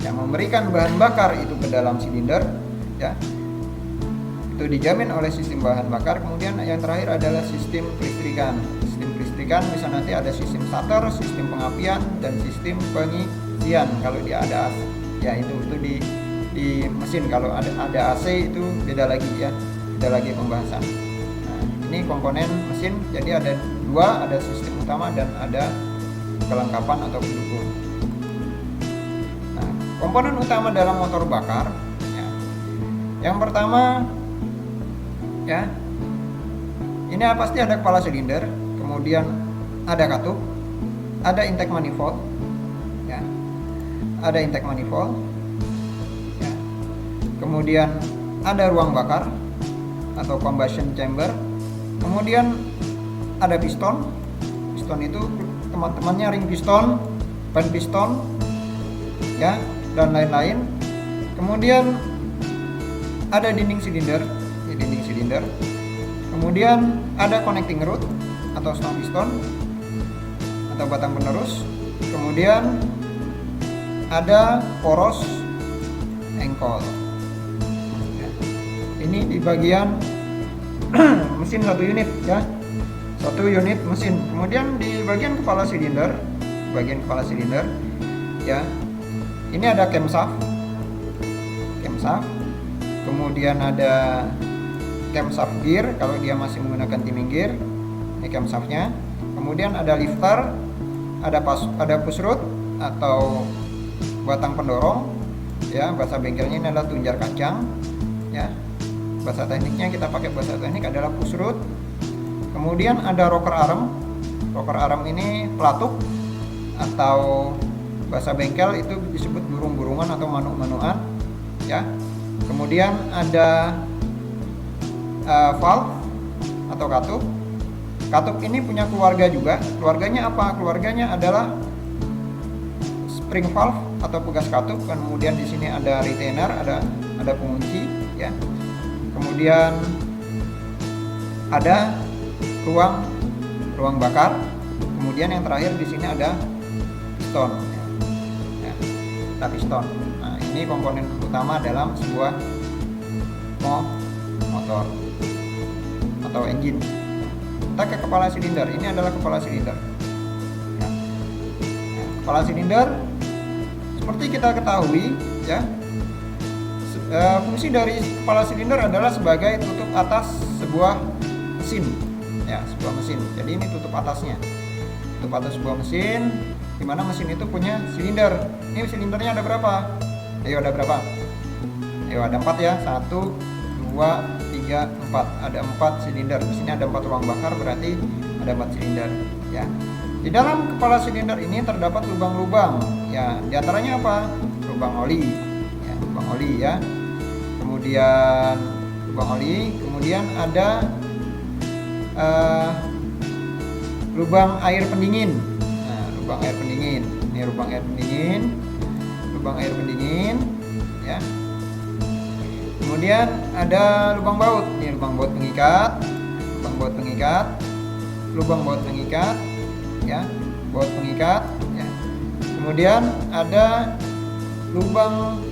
yang memberikan bahan bakar itu ke dalam silinder ya. Itu dijamin oleh sistem bahan bakar. Kemudian yang terakhir adalah sistem kelistrikan. Sistem kelistrikan bisa nanti ada sistem starter, sistem pengapian dan sistem pengisian. Kalau dia ada ya itu di mesin. Kalau ada AC itu beda lagi ya, beda lagi pembahasan. Nah, ini komponen mesin jadi ada 2, ada sistem utama dan ada kelengkapan atau pendukung. Nah, komponen utama dalam motor bakar ya. Yang pertama ya, ini pasti ada kepala silinder, kemudian ada katup, ada intake manifold ya, ada intake manifold ya. Kemudian ada ruang bakar atau combustion chamber, kemudian ada piston itu teman-temannya ring piston, pan piston ya, dan lain-lain. Kemudian ada dinding silinder, kemudian ada connecting rod atau stang piston atau batang penerus, kemudian ada poros engkol ya. Ini di bagian mesin 1 unit ya, satu unit mesin. Kemudian di bagian kepala silinder, ya, ini ada camshaft, kemudian ada camshaft gear kalau dia masih menggunakan timing gear, ini camshaftnya. Kemudian ada lifter, ada push rod atau batang pendorong, ya, bahasa bengkelnya ini adalah tunjar kacang, ya. Bahasa tekniknya kita pakai bahasa teknik adalah push rod. Kemudian ada rocker arm ini pelatuk atau bahasa bengkel itu disebut burung-burungan atau manuk-manukan, ya. Kemudian ada valve atau katup. Katup ini punya keluarga juga. Keluarganya apa? Keluarganya adalah spring valve atau pegas katup. Kemudian di sini ada retainer, ada pengunci, ya. Kemudian ada ruang bakar. Kemudian yang terakhir di sini ada piston, ya. Ada piston. Nah, ini komponen utama dalam sebuah motor atau engine. Kita ke kepala silinder. Ini adalah kepala silinder, ya. Nah, kepala silinder seperti kita ketahui, ya, fungsi dari kepala silinder adalah sebagai tutup atas sebuah mesin, ya, sebuah mesin. Jadi ini tutup atasnya, tutup atas sebuah mesin, di mana mesin itu punya silinder. Ini silindernya ada berapa? Ayo, ada berapa? Ayo, ada 4 ya. 1, 2, 3, 4. Ada 4 silinder. Di sini ada 4 ruang bakar, berarti ada 4 silinder, ya. Di dalam kepala silinder ini terdapat lubang-lubang, ya. Di antaranya apa? Lubang oli, ya, lubang oli, ya. Kemudian lubang oli, kemudian ada lubang air pendingin. Nah, lubang air pendingin. Ini lubang air pendingin, ya. Kemudian ada lubang baut. Ini lubang baut pengikat, ya, baut pengikat, ya. Kemudian ada lubang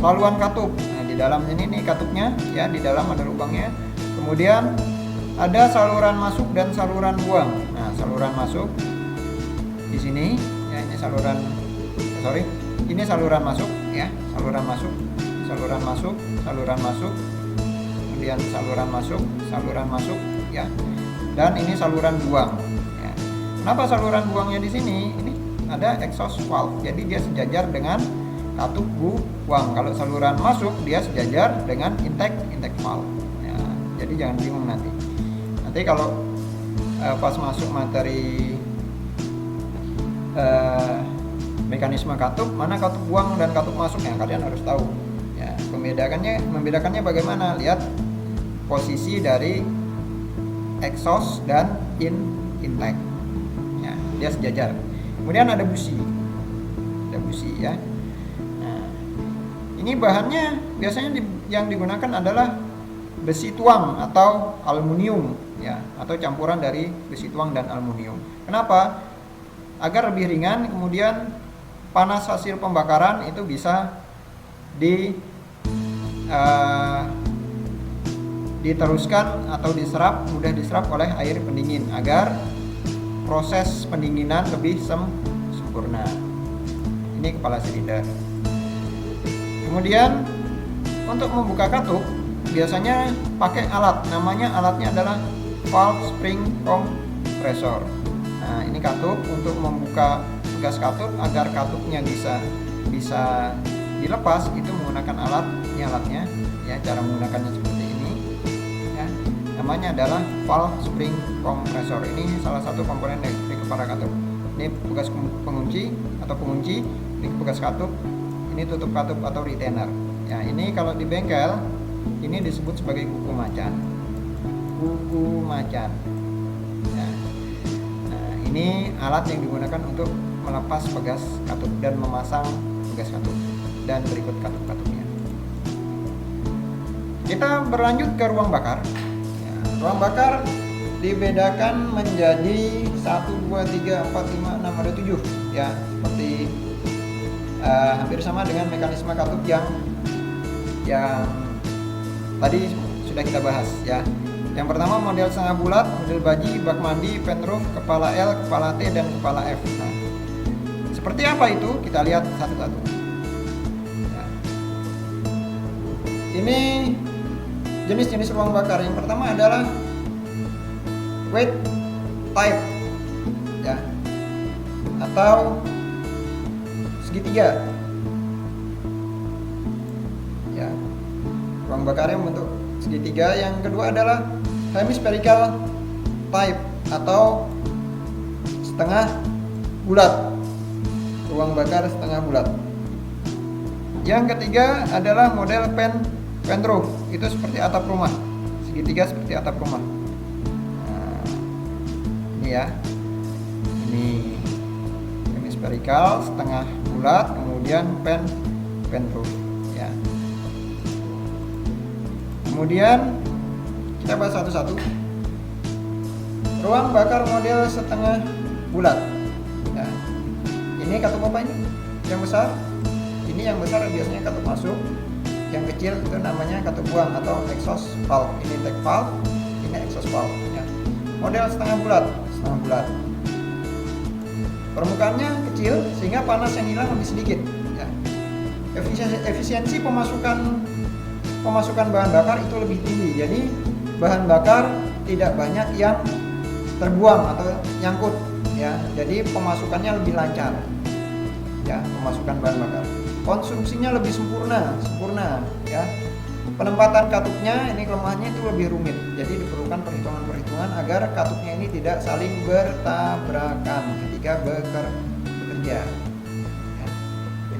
laluan katup. Nah, di dalam ini nih katupnya, ya, di dalam ada lubangnya. Kemudian ada saluran masuk dan saluran buang. Nah, saluran masuk di sini, ya, ini saluran masuk, ya, saluran masuk, kemudian saluran masuk, ya, dan ini saluran buang, ya. Kenapa saluran buangnya di sini? Ini ada exhaust valve, jadi dia sejajar dengan katup buang. Kalau saluran masuk dia sejajar dengan intake valve, ya. Jadi jangan bingung nanti kalau pas masuk materi mekanisme katup, mana katup buang dan katup masuknya kalian harus tahu, ya. Membedakannya bagaimana? Lihat posisi dari exhaust dan intake, ya, dia sejajar. Kemudian ada busi, ya. Nah, ini bahannya biasanya yang digunakan adalah besi tuang atau aluminium, ya, atau campuran dari besi tuang dan aluminium. Kenapa? Agar lebih ringan, kemudian panas hasil pembakaran itu bisa diteruskan atau mudah diserap oleh air pendingin agar proses pendinginan lebih sempurna. Ini kepala silinder. Kemudian untuk membuka katup biasanya pakai alatnya adalah valve spring compressor. Nah, ini katup. Untuk membuka gas katup agar katupnya bisa dilepas itu menggunakan alatnya, ya. Cara menggunakannya seperti ini, ya. Namanya adalah valve spring compressor. Ini salah satu komponen dari kepala katup. Ini pegas pengunci, ini pegas katup, ini tutup katup atau retainer. Ya, ini kalau di bengkel ini disebut sebagai kuku macan. Ya. Nah, ini alat yang digunakan untuk melepas pegas katup dan memasang pegas katup, dan berikut katup-katupnya. Kita berlanjut ke ruang bakar, ya. Ruang bakar dibedakan menjadi 1, 2, 3, 4, 5, 6, ada 7, ya, seperti hampir sama dengan mekanisme katup yang tadi sudah kita bahas, ya. Yang pertama model setengah bulat, model baji, bak mandi, penroof, kepala L, kepala T, dan kepala F. Nah, seperti apa itu? Kita lihat satu-satu. Ya. Ini jenis-jenis ruang bakar. Yang pertama adalah weight type, ya, atau segitiga. Ya, ruang bakarnya bentuk segitiga. Yang kedua adalah hemispherical type atau setengah bulat, ruang bakar setengah bulat. Yang ketiga adalah model penroof, itu seperti atap rumah, segitiga seperti atap rumah. Nah, ini ya, ini hemispherical setengah bulat, kemudian penroof, ya. Kemudian kita bahas satu-satu. Ruang bakar model setengah bulat. Ya. Ini katup apa ini? Yang besar. Ini yang besar biasanya katup masuk. Yang kecil itu namanya katup buang atau exhaust valve. Ini intake valve, ini exhaust valve. Ya. Model setengah bulat. Permukaannya kecil sehingga panas yang hilang lebih sedikit. Ya. Efisiensi pemasukan bahan bakar itu lebih tinggi. Jadi bahan bakar tidak banyak yang terbuang atau nyangkut, ya. Jadi pemasukannya lebih lancar, ya, pemasukan bahan bakar. Konsumsinya lebih sempurna, ya. Penempatan katupnya ini kelemahannya itu lebih rumit. Jadi diperlukan perhitungan agar katupnya ini tidak saling bertabrakan ketika bekerja. Ya.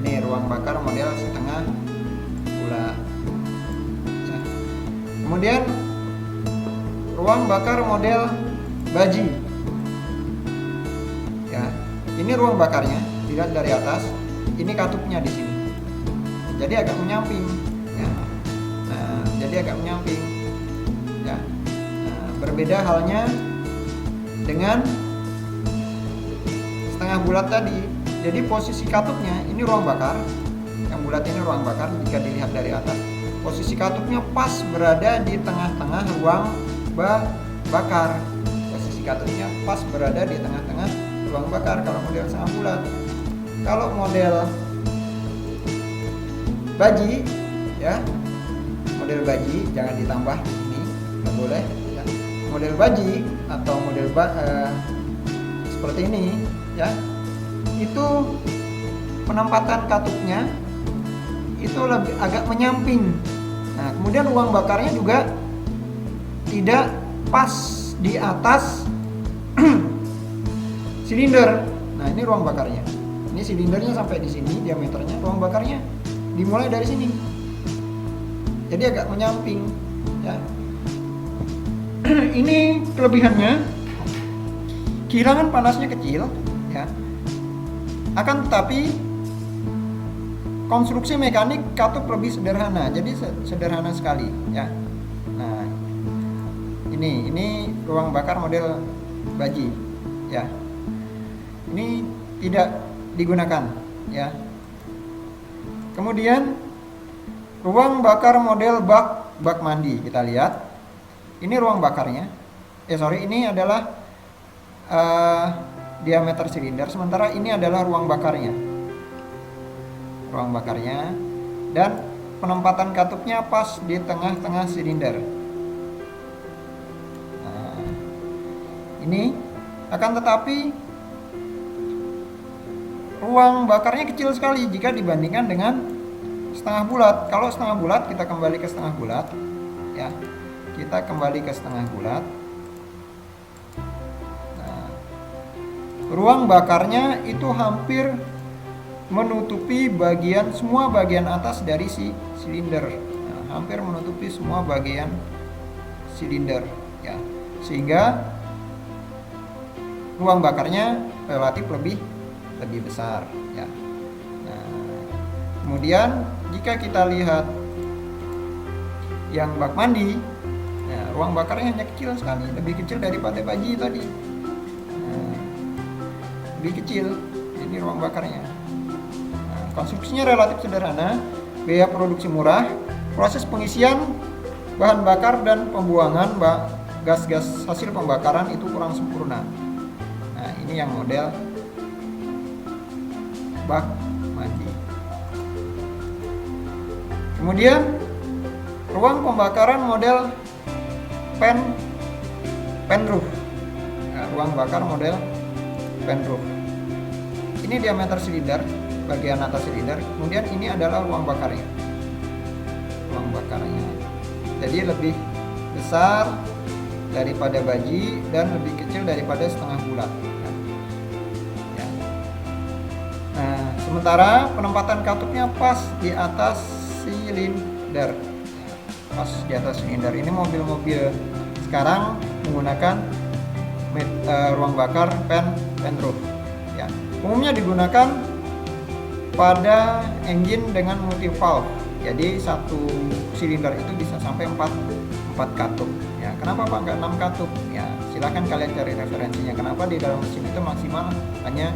Ini ruang bakar model setengah bulat. Ya. Kemudian ruang bakar model baji. Ya, ini ruang bakarnya, dilihat dari atas. Ini katupnya di sini. Jadi agak menyamping. Ya. Nah, jadi agak menyamping. Ya. Nah, berbeda halnya dengan setengah bulat tadi. Jadi posisi katupnya ini ruang bakar. Yang bulat ini ruang bakar jika dilihat dari atas. Posisi katupnya pas berada di tengah-tengah ruang bakar. Posisi katupnya pas berada di tengah-tengah ruang bakar kalau model setengah bulat. Kalau model baji, ya, model baji jangan ditambah ini, nggak boleh. Ya. Model baji atau model seperti ini, ya, itu penempatan katupnya itu lebih agak menyamping. Nah, kemudian ruang bakarnya juga tidak pas di atas silinder. Nah, ini ruang bakarnya. Ini silindernya sampai di sini diameternya. Ruang bakarnya dimulai dari sini. Jadi agak menyamping, ya. Ini kelebihannya. Kehilangan panasnya kecil, ya. Akan tetapi konstruksi mekanik katup lebih sederhana. Jadi sederhana sekali, ya. Nah, ini ruang bakar model baji, ya. Ini tidak digunakan, ya. Kemudian ruang bakar model bak mandi, kita lihat. Ini ruang bakarnya. Ini adalah diameter silinder, sementara ini adalah ruang bakarnya. Ruang bakarnya dan penempatan katupnya pas di tengah-tengah silinder. Nah, ini akan tetapi ruang bakarnya kecil sekali jika dibandingkan dengan setengah bulat. Kalau setengah bulat, kita kembali ke setengah bulat, ya. Kita kembali ke setengah bulat. Nah, ruang bakarnya itu hampir menutupi semua bagian atas dari si silinder. Nah, hampir menutupi semua bagian silinder, ya. Sehingga ruang bakarnya relatif lebih besar, ya. Nah, kemudian jika kita lihat yang bak mandi, nah, ruang bakarnya hanya kecil sekali, lebih kecil daripada baji tadi. Nah, lebih kecil ini ruang bakarnya. Nah, konstruksinya relatif sederhana, biaya produksi murah, proses pengisian bahan bakar dan pembuangan gas-gas hasil pembakaran itu kurang sempurna. Nah, ini yang model bak mandi. Kemudian ruang pembakaran model penroof. Nah, ruang bakar model penroof. Ini diameter silinder, bagian atas silinder. Kemudian ini adalah ruang bakarnya. Ruang bakarnya. Jadi lebih besar daripada baji dan lebih kecil daripada setengah bulat. Ya. Nah, sementara penempatan katupnya pas di atas silinder. Pas di atas silinder. Ini mobil-mobil sekarang menggunakan ruang bakar penroof. Ya. Umumnya digunakan pada engine dengan multi valve. Jadi satu silinder itu bisa sampai 4 katup. Ya, kenapa Pak nggak 6 katup? Ya, silakan kalian cari referensinya. Kenapa di dalam mesin itu maksimal hanya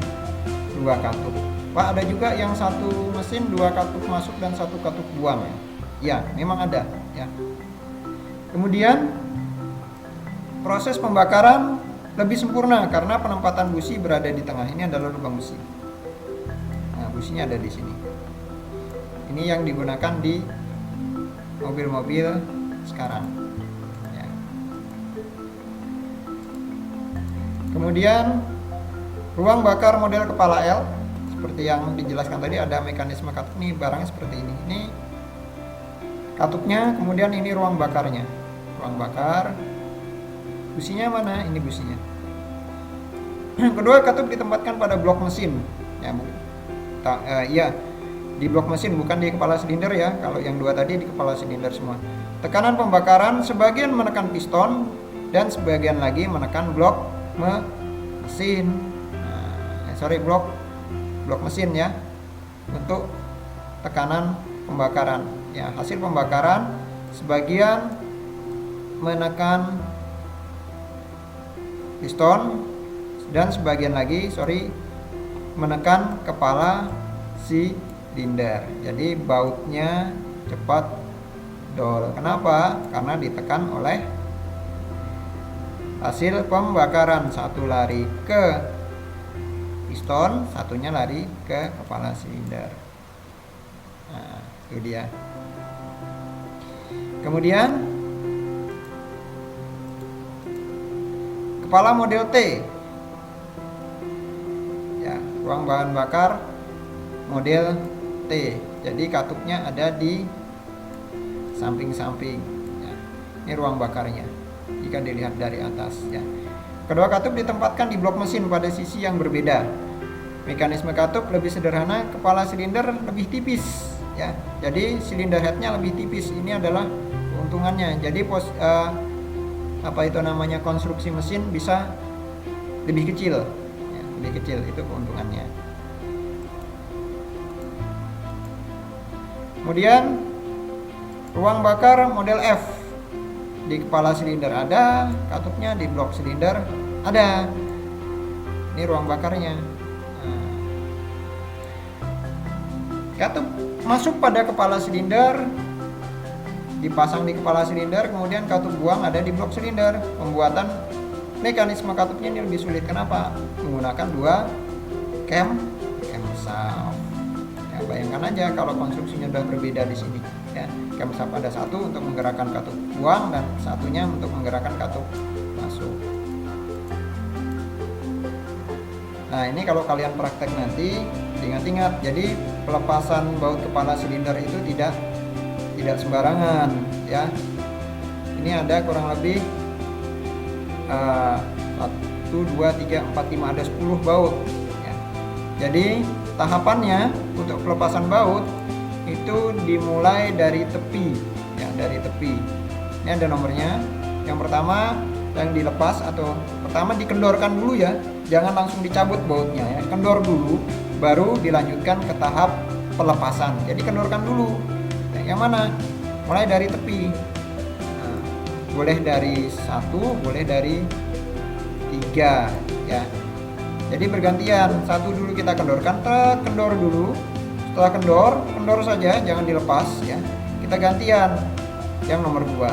2 katup? Pak, ada juga yang satu mesin 2 katup masuk dan 1 katup buang ya. Ya, memang ada ya. Kemudian proses pembakaran lebih sempurna karena penempatan busi berada di tengah. Ini adalah lubang busi. Nah, businya ada di sini. Ini yang digunakan di mobil-mobil sekarang. Ya. Kemudian ruang bakar model kepala L, seperti yang dijelaskan tadi, ada mekanisme katup. Ini barangnya seperti ini. Ini katupnya, kemudian ini ruang bakarnya. Ruang bakar. Businya mana? Ini businya. Kedua katup ditempatkan pada blok mesin. Ya, di blok mesin, bukan di kepala silinder ya. Kalau yang dua tadi di kepala silinder semua. Tekanan pembakaran sebagian menekan piston dan sebagian lagi menekan blok mesin. Blok mesin ya, untuk tekanan pembakaran. Ya, hasil pembakaran sebagian menekan piston dan sebagian lagi menekan kepala silinder. Jadi bautnya cepat dol. Kenapa? Karena ditekan oleh hasil pembakaran. Satu lari ke piston, satunya lari ke kepala silinder. Nah, itu dia. Kemudian kepala model T. Ya, ruang bahan bakar model T. Jadi katupnya ada di samping-samping. Ya, ini ruang bakarnya jika dilihat dari atas. Ya. Kedua katup ditempatkan di blok mesin pada sisi yang berbeda. Mekanisme katup lebih sederhana, kepala silinder lebih tipis. Ya, jadi silinder headnya lebih tipis. Ini adalah keuntungannya. Jadi konstruksi mesin bisa lebih kecil. Ya, lebih kecil, itu keuntungannya. Kemudian ruang bakar model F. Di kepala silinder ada, katupnya di blok silinder ada. Ini ruang bakarnya. Nah, katup masuk pada kepala silinder, dipasang di kepala silinder, kemudian katup buang ada di blok silinder. Pembuatan mekanisme katupnya ini lebih sulit. Kenapa? Menggunakan 2 camshaft. Ya, bayangkan aja kalau konstruksinya sudah berbeda di sini. Ya, camshaft ada satu untuk menggerakkan katup buang dan satunya untuk menggerakkan katup masuk. Nah, ini kalau kalian praktek nanti ingat-ingat. Jadi pelepasan baut kepala silinder itu tidak sembarangan ya. Ini ada kurang lebih 1, 2, 3, 4, 5, ada 10 baut ya. Jadi tahapannya untuk pelepasan baut itu dimulai dari tepi ya, dari tepi. Ini ada nomornya. Yang pertama yang dilepas atau pertama dikendorkan dulu ya, jangan langsung dicabut bautnya ya, kendor dulu baru dilanjutkan ke tahap pelepasan. Jadi kendorkan dulu. Yang mana? Mulai dari tepi. Nah, boleh dari 1, boleh dari 3 ya. Jadi bergantian, satu dulu kita kendorkan, kendor dulu. Setelah kendor saja, jangan dilepas ya. Kita gantian yang nomor 2.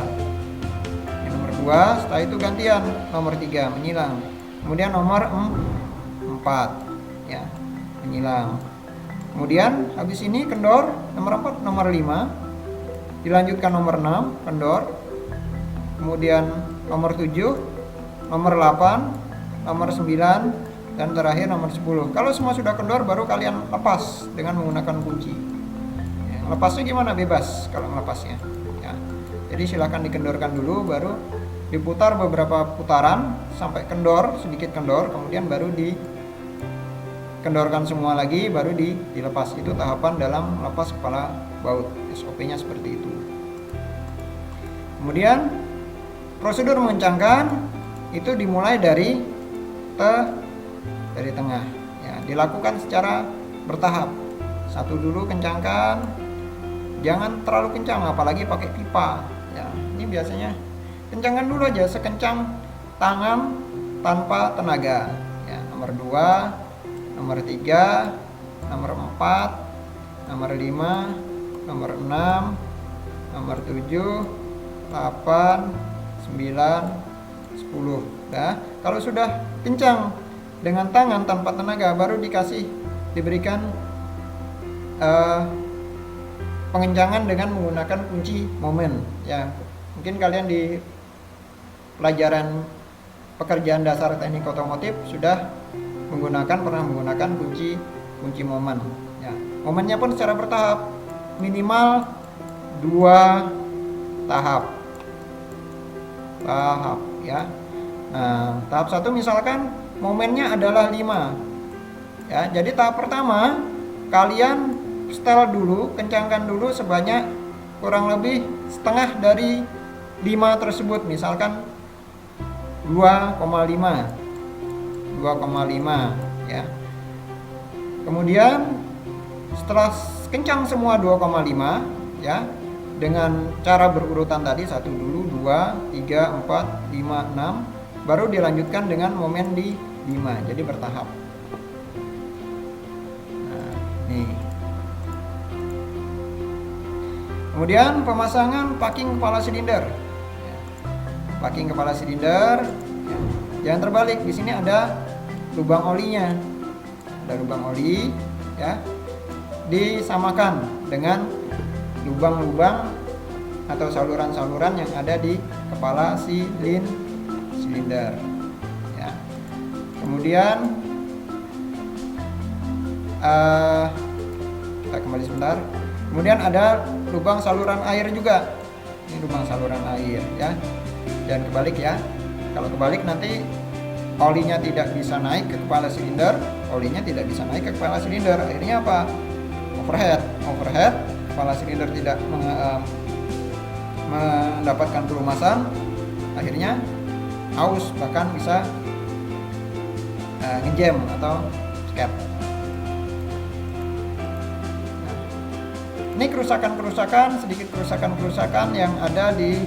Yang nomor 2 2, setelah itu gantian nomor 3 menyilang. Kemudian nomor 4 ya, menyilang. Kemudian habis ini kendor nomor 4, nomor 5, dilanjutkan nomor 6 kendor. Kemudian nomor 7, nomor 8, nomor 9, dan terakhir nomor 10. Kalau semua sudah kendor baru kalian lepas dengan menggunakan kunci. Ya, lepasnya gimana? Bebas kalau melepasnya. Ya. Jadi silahkan dikendorkan dulu, baru diputar beberapa putaran sampai kendor, sedikit kendor, kemudian baru dikendorkan semua lagi, baru dilepas. Itu tahapan dalam melepas kepala baut. SOP-nya seperti itu. Kemudian prosedur mengencangkan itu dimulai dari tengah ya, dilakukan secara bertahap. Satu dulu kencangkan, jangan terlalu kencang apalagi pakai pipa ya. Ini biasanya kencangkan dulu aja sekencang tangan tanpa tenaga ya. Nomor 2, nomor 3, nomor 4, nomor 5, nomor 6, nomor 7, 8, 9, 10. Nah, kalau sudah kencang dengan tangan tanpa tenaga baru diberikan pengencangan dengan menggunakan kunci momen ya. Mungkin kalian di pelajaran pekerjaan dasar teknik otomotif sudah pernah menggunakan kunci momen ya. Momennya pun secara bertahap, minimal 2 tahap ya. Nah, tahap 1 misalkan momennya adalah 5 ya. Jadi tahap pertama kalian setel dulu, kencangkan dulu sebanyak kurang lebih setengah dari 5 tersebut, misalkan 2,5 ya. Kemudian setelah kencang semua 2,5 ya, dengan cara berurutan tadi, 1 dulu, 2, 3, 4, 5, 6, baru dilanjutkan dengan momen di 5. Jadi bertahap. Nah, nih. Kemudian pemasangan packing kepala silinder. Packing kepala silinder, jangan terbalik. Di sini ada lubang olinya. Ada lubang oli ya. Disamakan dengan lubang-lubang atau saluran-saluran yang ada di kepala silinder ya. Kemudian kita kembali sebentar. Kemudian ada lubang saluran air juga. Ini lubang saluran air ya. Jangan kebalik ya. Kalau kebalik nanti olinya tidak bisa naik ke kepala silinder, akhirnya apa? Overhead, kepala silinder tidak mendapatkan pelumasan, akhirnya aus, bahkan bisa ngejam atau skep. Nah, ini sedikit kerusakan yang ada di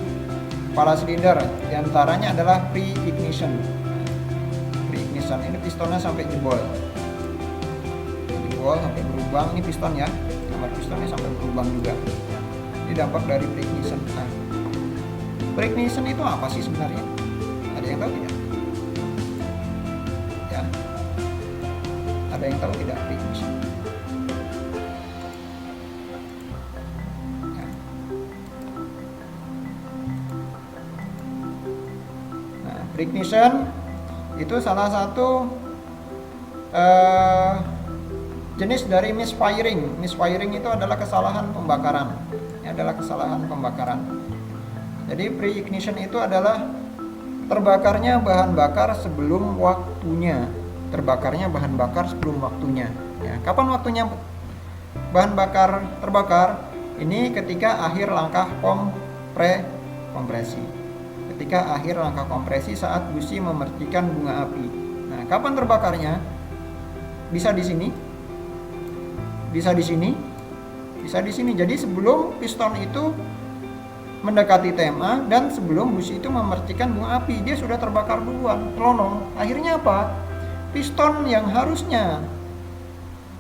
kepala silinder. Di antaranya adalah pre-ignition. Ini pistonnya sampai jebol sampai berlubang. Ini piston ya, kamar pistonnya sampai berlubang juga. Ini dampak dari pre-ignition. Nah, pre-ignition itu apa sih sebenarnya? Ada yang tahu tidak? Ya, ada yang tahu tidak pre-ignition? Ya. Nah, pre-ignition itu salah satu jenis dari misfiring. Misfiring itu adalah kesalahan pembakaran. Jadi pre-ignition itu adalah terbakarnya bahan bakar sebelum waktunya. Ya, kapan waktunya bahan bakar terbakar? Ini ketika akhir langkah kompresi. Saat busi memercikan bunga api. Nah, kapan terbakarnya? Bisa di sini. Jadi sebelum piston itu mendekati TMA dan sebelum busi itu memercikan bunga api, dia sudah terbakar duluan, telonong. Akhirnya apa? Piston yang harusnya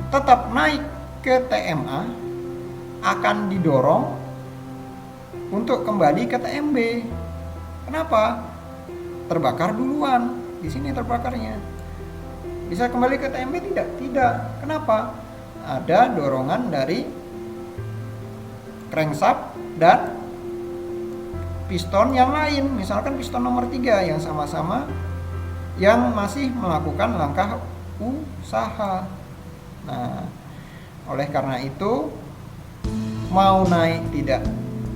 tetap naik ke TMA akan didorong untuk kembali ke TMB. Kenapa? Terbakar duluan. Di sini terbakarnya. Bisa kembali ke TMB tidak? Tidak. Kenapa? Ada dorongan dari crankshaft dan piston yang lain. Misalkan piston nomor 3 yang sama-sama yang masih melakukan langkah usaha. Nah, oleh karena itu mau naik tidak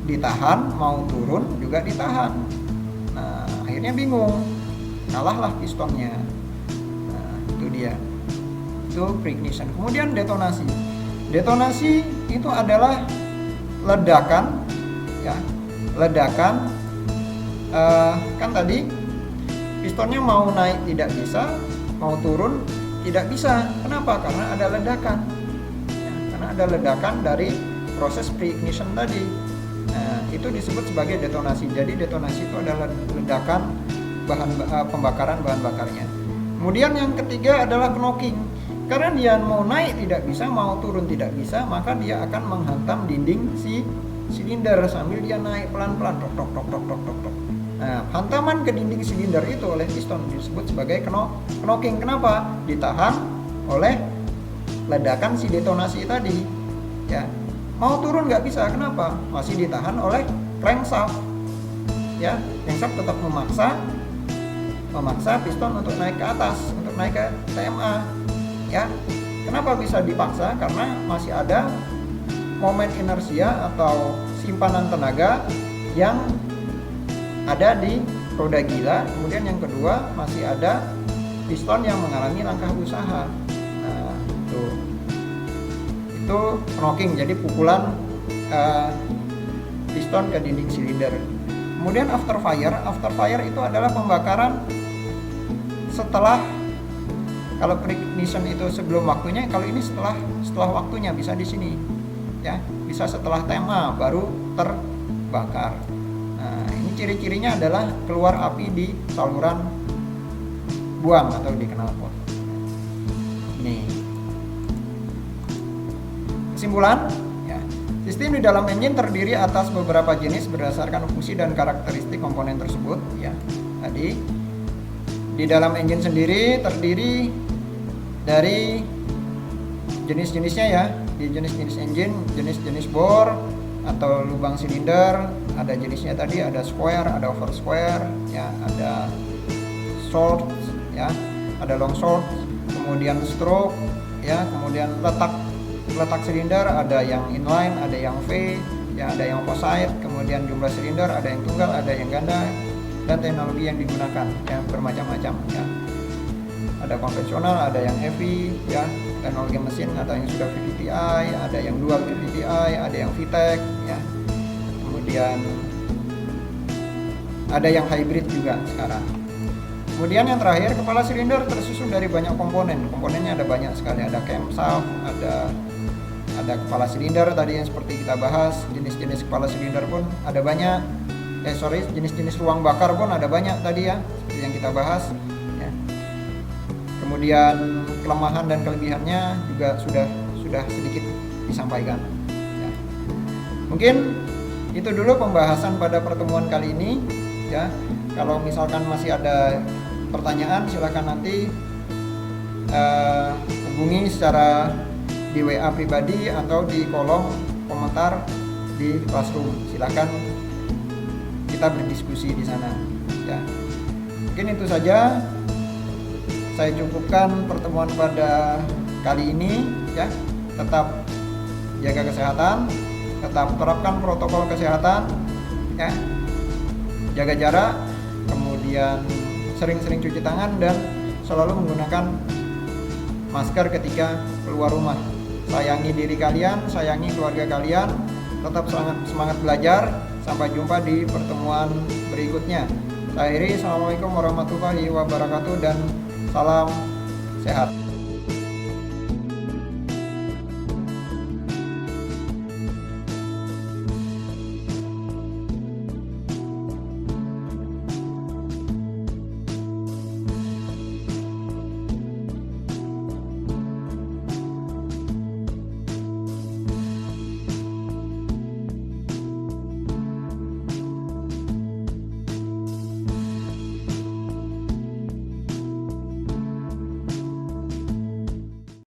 ditahan, mau turun juga ditahan. Nah, akhirnya bingung. Kalahlah pistonnya. Nah, itu dia. Itu preignition. Kemudian detonasi. Detonasi itu adalah ledakan, ya. Ledakan kan tadi pistonnya mau naik tidak bisa, mau turun tidak bisa. Kenapa? Karena ada ledakan. Ya, karena ada ledakan dari proses preignition tadi. Nah, itu disebut sebagai detonasi. Jadi detonasi itu adalah ledakan pembakaran bahan bakarnya. Kemudian yang ketiga adalah knocking. Karena dia mau naik tidak bisa, mau turun tidak bisa, maka dia akan menghantam dinding si silinder sambil dia naik pelan-pelan, tok tok tok tok tok tok. Nah, hantaman ke dinding silinder itu oleh piston disebut sebagai knocking. Kenapa? Ditahan oleh ledakan si detonasi tadi. Ya, mau turun nggak bisa. Kenapa? Masih ditahan oleh crankshaft. Ya, crankshaft tetap memaksa piston untuk naik ke atas, untuk naik ke TMA. Ya, kenapa bisa dipaksa? Karena masih ada momen inersia atau simpanan tenaga yang ada di roda gila. Kemudian yang kedua masih ada piston yang mengalami langkah usaha. Nah, itu knocking, jadi pukulan piston ke dinding silinder. Kemudian after fire itu adalah pembakaran setelah, kalau preignition itu sebelum waktunya, kalau ini setelah waktunya, bisa di sini. Ya, bisa setelah TMA baru terbakar. Nah, ini ciri-cirinya adalah keluar api di saluran buang atau di knalpot. Nih. Kesimpulan, ya, sistem di dalam engine terdiri atas beberapa jenis berdasarkan fungsi dan karakteristik komponen tersebut. Ya, tadi di dalam engine sendiri terdiri dari jenis-jenisnya, ya. Di jenis-jenis engine, jenis-jenis bor atau lubang silinder, ada jenisnya tadi, ada square, ada over square, ya, ada short, ya, ada long short, kemudian stroke, ya, kemudian letak silinder, ada yang inline, ada yang V, ya, ada yang opposite, kemudian jumlah silinder, ada yang tunggal, ada yang ganda, dan teknologi yang digunakan, ya, bermacam-macam, ya. Ada konvensional, ada yang heavy, ya, teknologi mesin, ada yang sudah VVTi, ada yang dual VVTi, ada yang VTEC, ya. Kemudian ada yang hybrid juga sekarang. Kemudian yang terakhir, kepala silinder tersusun dari banyak komponen. Komponennya ada banyak sekali, ada camshaft, ada kepala silinder tadi yang seperti kita bahas. Jenis-jenis kepala silinder pun ada banyak. Jenis-jenis ruang bakar pun ada banyak tadi, ya, seperti yang kita bahas. Kemudian kelemahan dan kelebihannya juga sudah sedikit disampaikan. Ya. Mungkin itu dulu pembahasan pada pertemuan kali ini. Ya, kalau misalkan masih ada pertanyaan, silakan nanti hubungi secara di WA pribadi atau di kolom komentar di Classroom. Silakan kita berdiskusi di sana. Ya, mungkin itu saja. Saya cukupkan pertemuan pada kali ini, ya. Tetap jaga kesehatan, tetap terapkan protokol kesehatan, ya. Jaga jarak, kemudian sering-sering cuci tangan dan selalu menggunakan masker ketika keluar rumah. Sayangi diri kalian, sayangi keluarga kalian, tetap semangat belajar. Sampai jumpa di pertemuan berikutnya. Saya akhiri, assalamualaikum warahmatullahi wabarakatuh dan salam sehat.